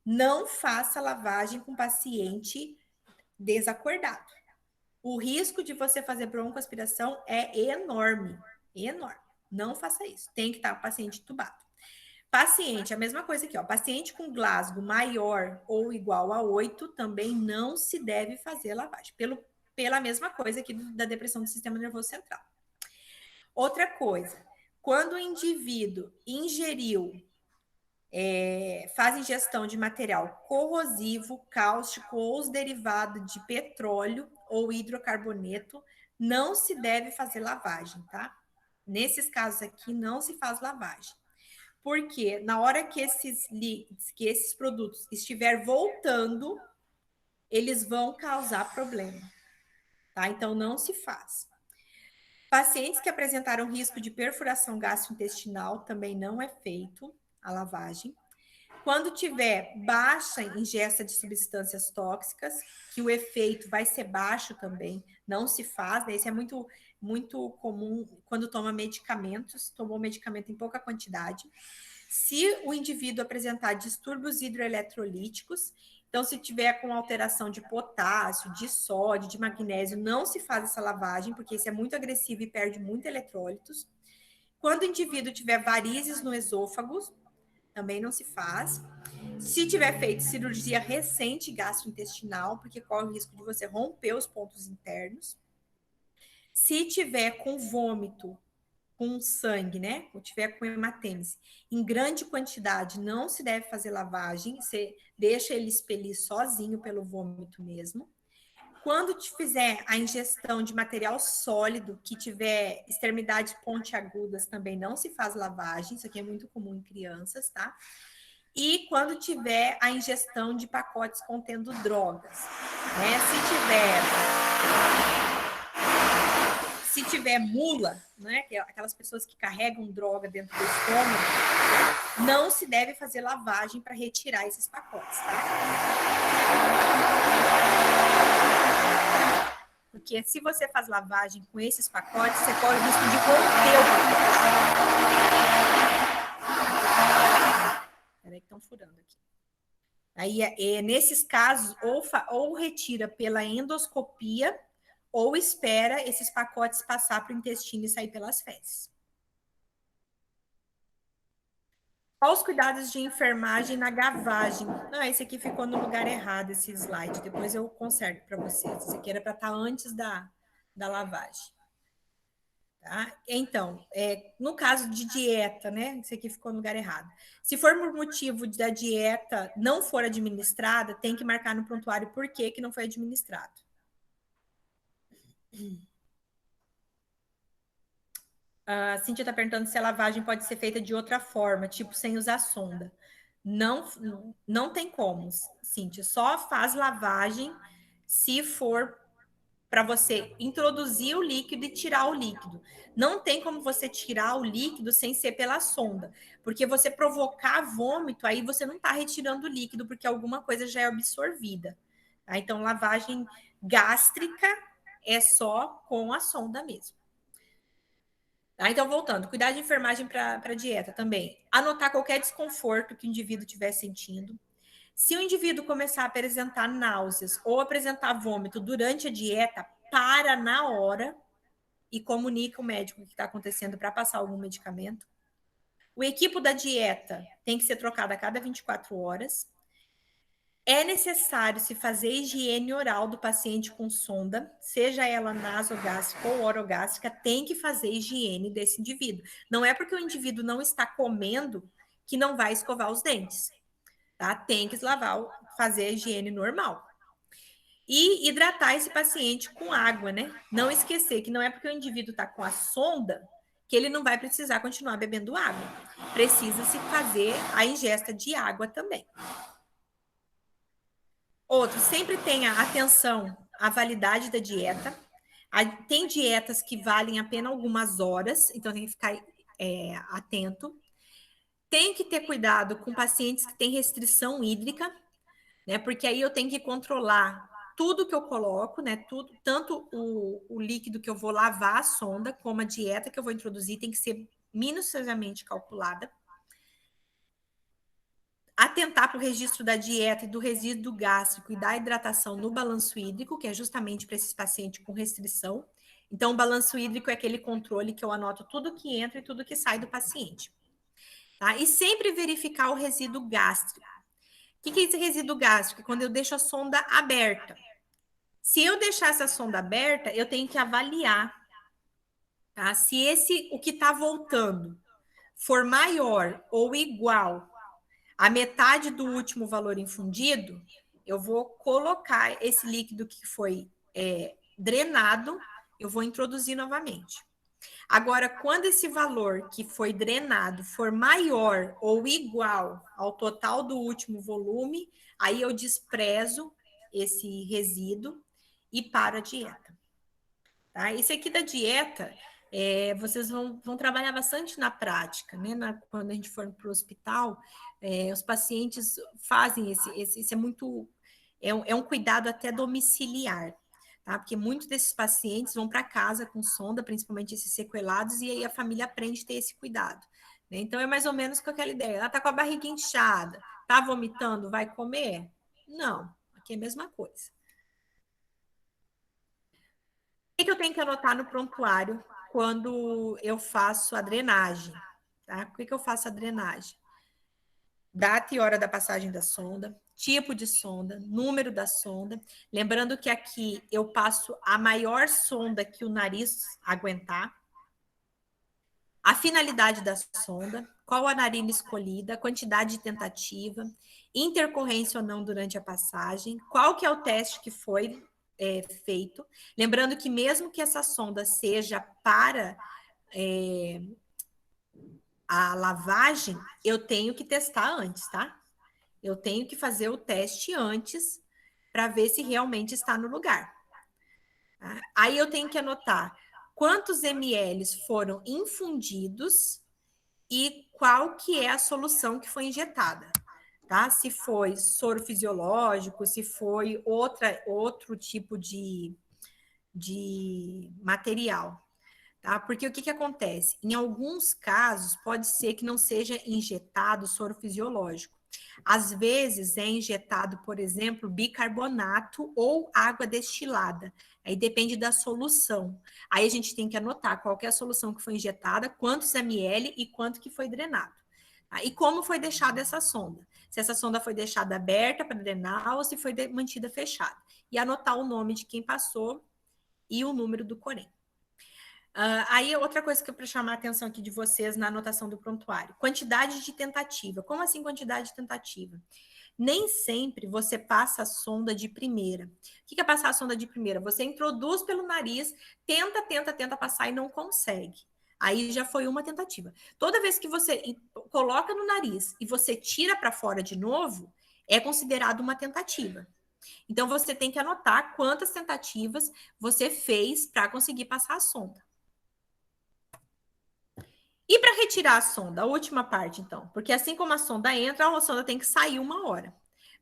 Não faça lavagem com paciente desacordado. O risco de você fazer broncoaspiração é enorme, enorme. Não faça isso. Tem que estar o paciente entubado. Paciente, a mesma coisa aqui, ó. Paciente com Glasgow maior ou igual a 8 também não se deve fazer lavagem, pela mesma coisa aqui da depressão do sistema nervoso central. Outra coisa, quando o indivíduo ingeriu, faz ingestão de material corrosivo, cáustico ou os derivados de petróleo ou hidrocarboneto, não se deve fazer lavagem, tá? Nesses casos aqui, não se faz lavagem. Porque na hora que esses produtos estiver voltando, eles vão causar problema, tá? Então, não se faz. Pacientes que apresentaram risco de perfuração gastrointestinal, também não é feito a lavagem. Quando tiver baixa ingesta de substâncias tóxicas, que o efeito vai ser baixo também, não se faz, né? Isso é muito, muito comum quando toma medicamentos, tomou medicamento em pouca quantidade. Se o indivíduo apresentar distúrbios hidroeletrolíticos, então se tiver com alteração de potássio, de sódio, de magnésio, não se faz essa lavagem, porque isso é muito agressivo e perde muito eletrólitos. Quando o indivíduo tiver varizes no esôfago, também não se faz. Se tiver feito cirurgia recente gastrointestinal, porque corre o risco de você romper os pontos internos. Se tiver com vômito, com sangue, né? Ou tiver com hematêmese, em grande quantidade, não se deve fazer lavagem, você deixa ele expelir sozinho pelo vômito mesmo. quando te fizer a ingestão de material sólido, que tiver extremidades pontiagudas, também não se faz lavagem, isso aqui é muito comum em crianças, tá? E quando tiver a ingestão de pacotes contendo drogas, né? Se tiver mula, né? Que é aquelas pessoas que carregam droga dentro do estômago, não se deve fazer lavagem para retirar esses pacotes, tá? Porque se você faz lavagem com esses pacotes, você corre o risco de romper o pacote. Peraí que estão furando aqui. Aí, nesses casos, ou retira pela endoscopia, ou espera esses pacotes passar para o intestino e sair pelas fezes. Quais os cuidados de enfermagem na gavagem? Não, esse aqui ficou no lugar errado, esse slide. Depois eu conserto para vocês. Esse aqui era para estar antes da lavagem. Tá? Então, no caso de dieta, né? Esse aqui ficou no lugar errado. Se for por motivo da dieta não for administrada, tem que marcar no prontuário por que não foi administrado. A Cíntia está perguntando se a lavagem pode ser feita de outra forma, tipo sem usar sonda. Não tem como, Cíntia. Só faz lavagem se for para você introduzir o líquido e tirar o líquido. Não tem como você tirar o líquido sem ser pela sonda, porque você provocar vômito, aí você não está retirando o líquido, porque alguma coisa já é absorvida. Tá? Então, lavagem gástrica é só com a sonda mesmo. Tá? Então, voltando, cuidar de enfermagem para dieta também. Anotar qualquer desconforto que o indivíduo estiver sentindo. Se o indivíduo começar a apresentar náuseas ou apresentar vômito durante a dieta, para na hora e comunica o médico o que está acontecendo para passar algum medicamento. O equipo da dieta tem que ser trocado a cada 24 horas. É necessário se fazer higiene oral do paciente com sonda, seja ela nasogástrica ou orogástrica, tem que fazer higiene desse indivíduo. Não é porque o indivíduo não está comendo que não vai escovar os dentes. Tá? Tem que fazer a higiene normal. E hidratar esse paciente com água, né? Não esquecer que não é porque o indivíduo está com a sonda que ele não vai precisar continuar bebendo água. Precisa-se fazer a ingesta de água também. Outro, sempre tenha atenção à validade da dieta. Tem dietas que valem apenas algumas horas, então tem que ficar atento. Tem que ter cuidado com pacientes que têm restrição hídrica, né? Porque aí eu tenho que controlar tudo que eu coloco, né? Tanto o líquido que eu vou lavar a sonda, como a dieta que eu vou introduzir, tem que ser minuciosamente calculada. Atentar para o registro da dieta e do resíduo gástrico e da hidratação no balanço hídrico, que é justamente para esses pacientes com restrição. Então, o balanço hídrico é aquele controle que eu anoto tudo que entra e tudo que sai do paciente. Tá? E sempre verificar o resíduo gástrico. O que é esse resíduo gástrico? Quando eu deixo a sonda aberta. Se eu deixar essa sonda aberta, eu tenho que avaliar. Tá? Se o que está voltando for maior ou igual a metade do último valor infundido, eu vou colocar esse líquido que foi drenado, eu vou introduzir novamente. Agora, quando esse valor que foi drenado for maior ou igual ao total do último volume, aí eu desprezo esse resíduo e paro a dieta. Tá? Esse aqui da dieta, vocês vão trabalhar bastante na prática, né? Quando a gente for para o hospital, os pacientes fazem esse é muito... É um cuidado até domiciliar. Tá? Porque muitos desses pacientes vão para casa com sonda, principalmente esses sequelados, e aí a família aprende a ter esse cuidado. Né? Então, é mais ou menos com aquela ideia. Ela está com a barriga inchada, está vomitando, vai comer? Não, aqui é a mesma coisa. O que eu tenho que anotar no prontuário quando eu faço a drenagem? Tá? Por que eu faço a drenagem? Data e hora da passagem da sonda, tipo de sonda, número da sonda. Lembrando que aqui eu passo a maior sonda que o nariz aguentar. A finalidade da sonda, qual a narina escolhida, quantidade de tentativa, intercorrência ou não durante a passagem, qual que é o teste que foi feito. Lembrando que mesmo que essa sonda seja para a lavagem, eu tenho que testar antes, tá? Eu tenho que fazer o teste antes para ver se realmente está no lugar. Tá? Aí eu tenho que anotar quantos ml foram infundidos e qual que é a solução que foi injetada. Tá? Se foi soro fisiológico, se foi outro tipo de material. Tá? Porque o que acontece? Em alguns casos, pode ser que não seja injetado soro fisiológico. Às vezes é injetado, por exemplo, bicarbonato ou água destilada. Aí depende da solução. Aí a gente tem que anotar qual que é a solução que foi injetada, quantos ml e quanto que foi drenado. Tá? E como foi deixada essa sonda. Se essa sonda foi deixada aberta para drenar ou se foi mantida fechada. E anotar o nome de quem passou e o número do Corém. Aí, outra coisa que eu para chamar a atenção aqui de vocês na anotação do prontuário. Quantidade de tentativa. Como assim quantidade de tentativa? Nem sempre você passa a sonda de primeira. O que é passar a sonda de primeira? Você introduz pelo nariz, tenta passar e não consegue. Aí já foi uma tentativa. Toda vez que você coloca no nariz e você tira para fora de novo, é considerado uma tentativa. Então, você tem que anotar quantas tentativas você fez para conseguir passar a sonda. E para retirar a sonda, a última parte, então, porque assim como a sonda entra, a sonda tem que sair 1 hora.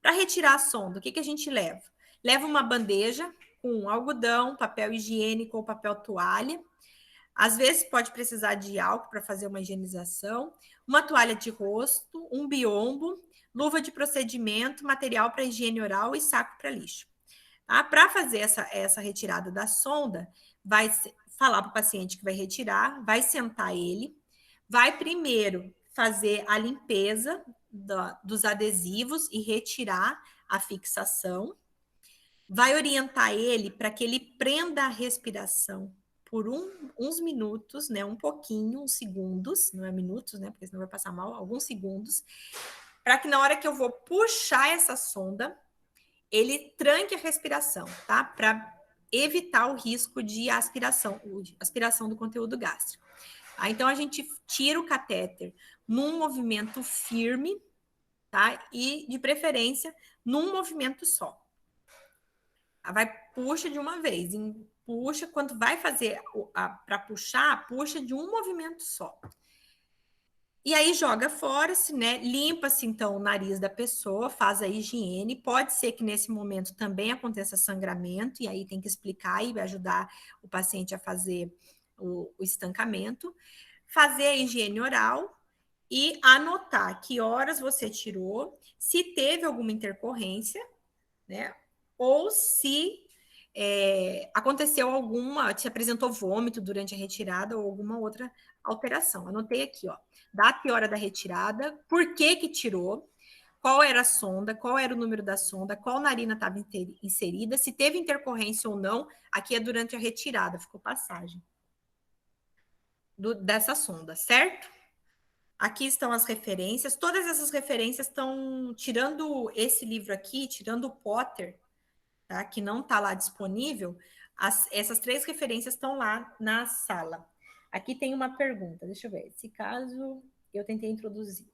Para retirar a sonda, o que a gente leva? Leva uma bandeja com algodão, papel higiênico ou papel toalha. Às vezes pode precisar de álcool para fazer uma higienização, uma toalha de rosto, um biombo, luva de procedimento, material para higiene oral e saco para lixo. Tá? Para fazer essa retirada da sonda, vai falar para o paciente que vai retirar, vai sentar ele, vai primeiro fazer a limpeza dos adesivos e retirar a fixação, vai orientar ele para que ele prenda a respiração por uns minutos, né, um pouquinho, uns segundos, não é minutos, né, porque senão vai passar mal, alguns segundos, para que na hora que eu vou puxar essa sonda, ele tranque a respiração, tá? Para evitar o risco de aspiração do conteúdo gástrico. Tá? Então, a gente tira o catéter num movimento firme, tá? E, de preferência, num movimento só. Puxa de uma vez, puxa, quando vai fazer para puxar, puxa de um movimento só. E aí joga fora, né? Limpa-se então o nariz da pessoa, faz a higiene. Pode ser que nesse momento também aconteça sangramento, e aí tem que explicar e ajudar o paciente a fazer o estancamento. Fazer a higiene oral e anotar que horas você tirou, se teve alguma intercorrência, né? Ou se aconteceu se apresentou vômito durante a retirada ou alguma outra alteração. Anotei aqui, ó, data e hora da retirada, por que tirou, qual era a sonda, qual era o número da sonda, qual narina estava inserida, se teve intercorrência ou não, aqui é durante a retirada, ficou passagem dessa sonda, certo? Aqui estão as referências, todas essas referências estão, tirando esse livro aqui, tirando o Potter, tá? Que não está lá disponível, essas 3 referências estão lá na sala. Aqui tem uma pergunta, deixa eu ver. Esse caso eu tentei introduzir,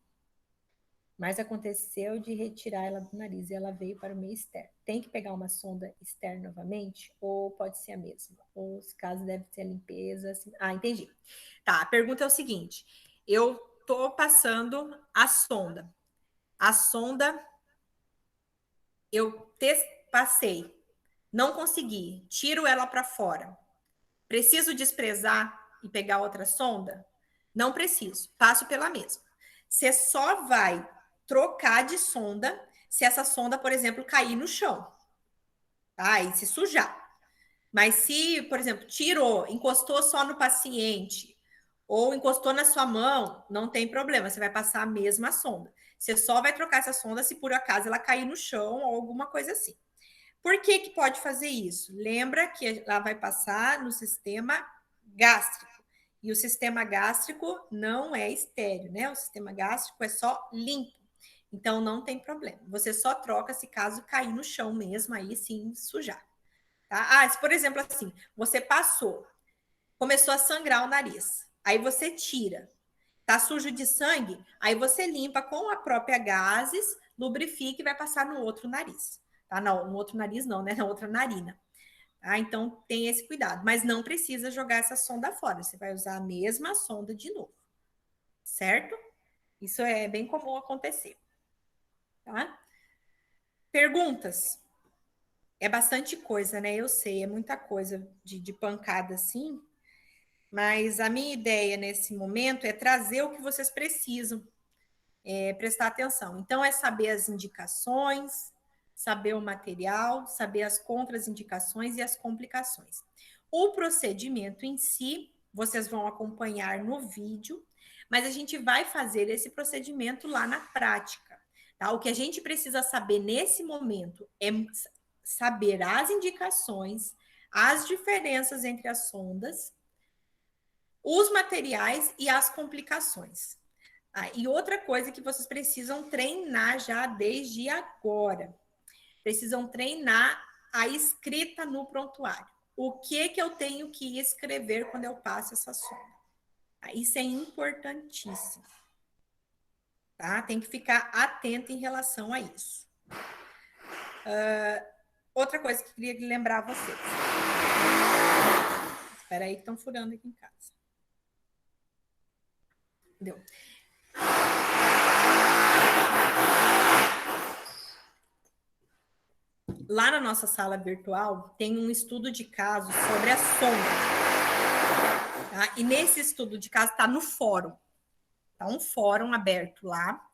mas aconteceu de retirar ela do nariz e ela veio para o meio externo. Tem que pegar uma sonda externa novamente ou pode ser a mesma? Ou se caso deve ser a limpeza? Assim... Ah, entendi. Tá, a pergunta é o seguinte. Eu estou passando a sonda. A sonda eu passei. Não consegui, tiro ela para fora. Preciso desprezar e pegar outra sonda? Não preciso, passo pela mesma. Você só vai trocar de sonda se essa sonda, por exemplo, cair no chão, tá? E se sujar. Mas se, por exemplo, tirou, encostou só no paciente ou encostou na sua mão, não tem problema, você vai passar a mesma sonda. Você só vai trocar essa sonda se por acaso ela cair no chão ou alguma coisa assim. Por que pode fazer isso? Lembra que ela vai passar no sistema gástrico. E o sistema gástrico não é estéreo, né? O sistema gástrico é só limpo. Então, não tem problema. Você só troca se caso cair no chão mesmo, aí sim sujar. Tá? Se, por exemplo, assim, você passou, começou a sangrar o nariz, aí você tira, tá sujo de sangue, aí você limpa com a própria gases, lubrifica e vai passar no outro nariz. Tá? Não, no outro nariz não, né? Na outra narina. Tá? Então, tem esse cuidado. Mas não precisa jogar essa sonda fora. Você vai usar a mesma sonda de novo. Certo? Isso é bem comum acontecer. Tá? Perguntas? É bastante coisa, né? Eu sei, é muita coisa de pancada assim. Mas a minha ideia nesse momento é trazer o que vocês precisam, prestar atenção. Então, é saber as indicações, saber o material, saber as contraindicações e as complicações. O procedimento em si, vocês vão acompanhar no vídeo, mas a gente vai fazer esse procedimento lá na prática. Tá? O que a gente precisa saber nesse momento é saber as indicações, as diferenças entre as sondas, os materiais e as complicações. E outra coisa que vocês precisam treinar já desde agora. Precisam treinar a escrita no prontuário. O que eu tenho que escrever quando eu passo essa sonda? Isso é importantíssimo. Tá? Tem que ficar atento em relação a isso. Outra coisa que eu queria lembrar a vocês. Espera aí que estão furando aqui em casa. Deu. Lá na nossa sala virtual tem um estudo de caso sobre a sonda. Tá? E nesse estudo de caso está no fórum. Tá um fórum aberto lá.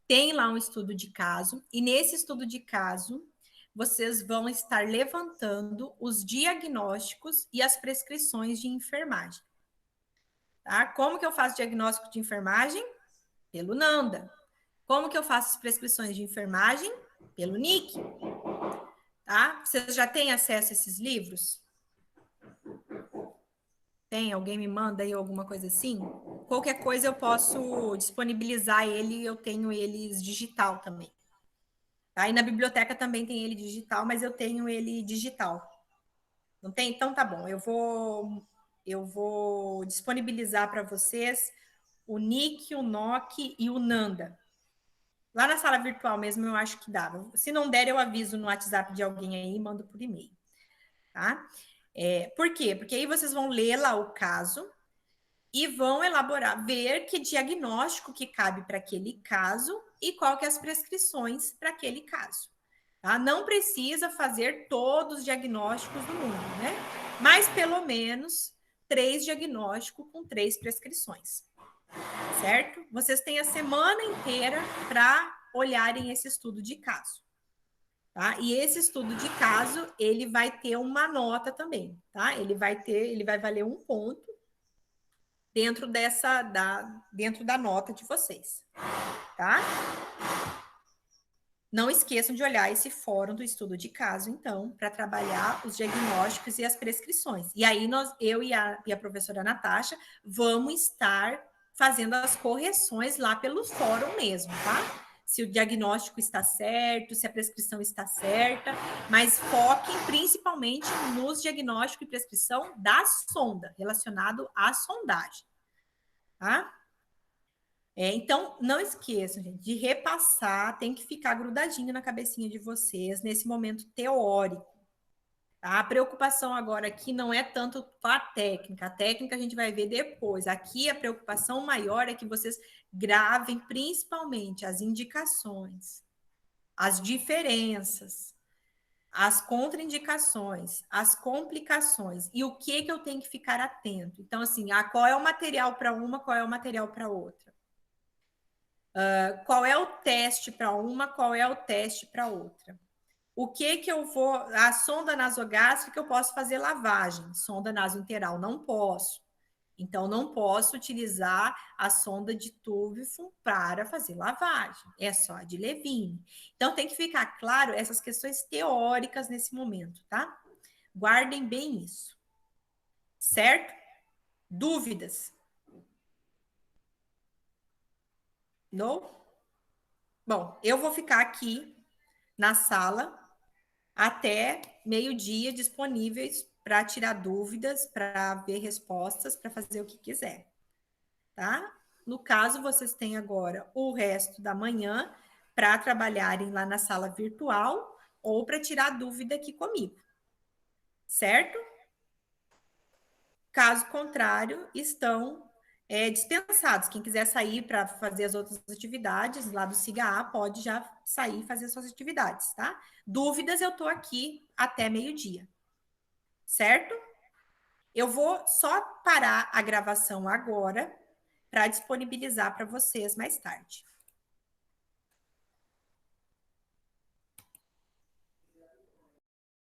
Tem lá um estudo de caso. E nesse estudo de caso, vocês vão estar levantando os diagnósticos e as prescrições de enfermagem. Tá? Como que eu faço diagnóstico de enfermagem? Pelo NANDA. Como que eu faço as prescrições de enfermagem? Pelo NIC. Tá? Vocês já têm acesso a esses livros? Tem? Alguém me manda aí alguma coisa assim? Qualquer coisa eu posso disponibilizar ele, eu tenho eles digital também. Tá? E na biblioteca também tem ele digital, mas eu tenho ele digital. Não tem? Então tá bom. Eu vou disponibilizar para vocês o NIC, o NOC e o NANDA. Lá na sala virtual mesmo eu acho que dá. Se não der, eu aviso no WhatsApp de alguém aí e mando por e-mail. Tá? Por quê? Porque aí vocês vão ler lá o caso e vão elaborar, ver que diagnóstico que cabe para aquele caso e qual que é as prescrições para aquele caso. Tá? Não precisa fazer todos os diagnósticos do mundo, né? Mas pelo menos 3 diagnósticos com 3 prescrições. Certo? Vocês têm a semana inteira para olharem esse estudo de caso. Tá? E esse estudo de caso, ele vai ter uma nota também, tá? Ele vai valer 1 ponto dentro dentro da nota de vocês, tá? Não esqueçam de olhar esse fórum do estudo de caso, então, para trabalhar os diagnósticos e as prescrições. E aí eu e a professora Natasha vamos estar fazendo as correções lá pelo fórum mesmo, tá? Se o diagnóstico está certo, se a prescrição está certa, mas foquem principalmente nos diagnósticos e prescrição da sonda, relacionado à sondagem, tá? Então, não esqueçam, gente, de repassar, tem que ficar grudadinho na cabecinha de vocês nesse momento teórico. Tá? A preocupação agora aqui não é tanto com a técnica a gente vai ver depois. Aqui a preocupação maior é que vocês gravem principalmente as indicações, as diferenças, as contraindicações, as complicações e o que eu tenho que ficar atento. Então, assim, qual é o material para uma, qual é o material para outra? Qual é o teste para uma, qual é o teste para outra? O que eu vou... A sonda nasogástrica eu posso fazer lavagem, sonda nasointeral não posso. Então, não posso utilizar a sonda de Tuvifum para fazer lavagem. É só a de Levine. Então, tem que ficar claro essas questões teóricas nesse momento, tá? Guardem bem isso. Certo? Dúvidas? Não? Bom, eu vou ficar aqui na sala até meio-dia disponíveis para tirar dúvidas, para ver respostas, para fazer o que quiser, tá? No caso, vocês têm agora o resto da manhã para trabalharem lá na sala virtual ou para tirar dúvida aqui comigo, certo? Caso contrário, estão dispensados. Quem quiser sair para fazer as outras atividades lá do SIGA-A, pode já sair e fazer suas atividades, tá? Dúvidas, eu estou aqui até meio-dia, certo? Eu vou só parar a gravação agora para disponibilizar para vocês mais tarde.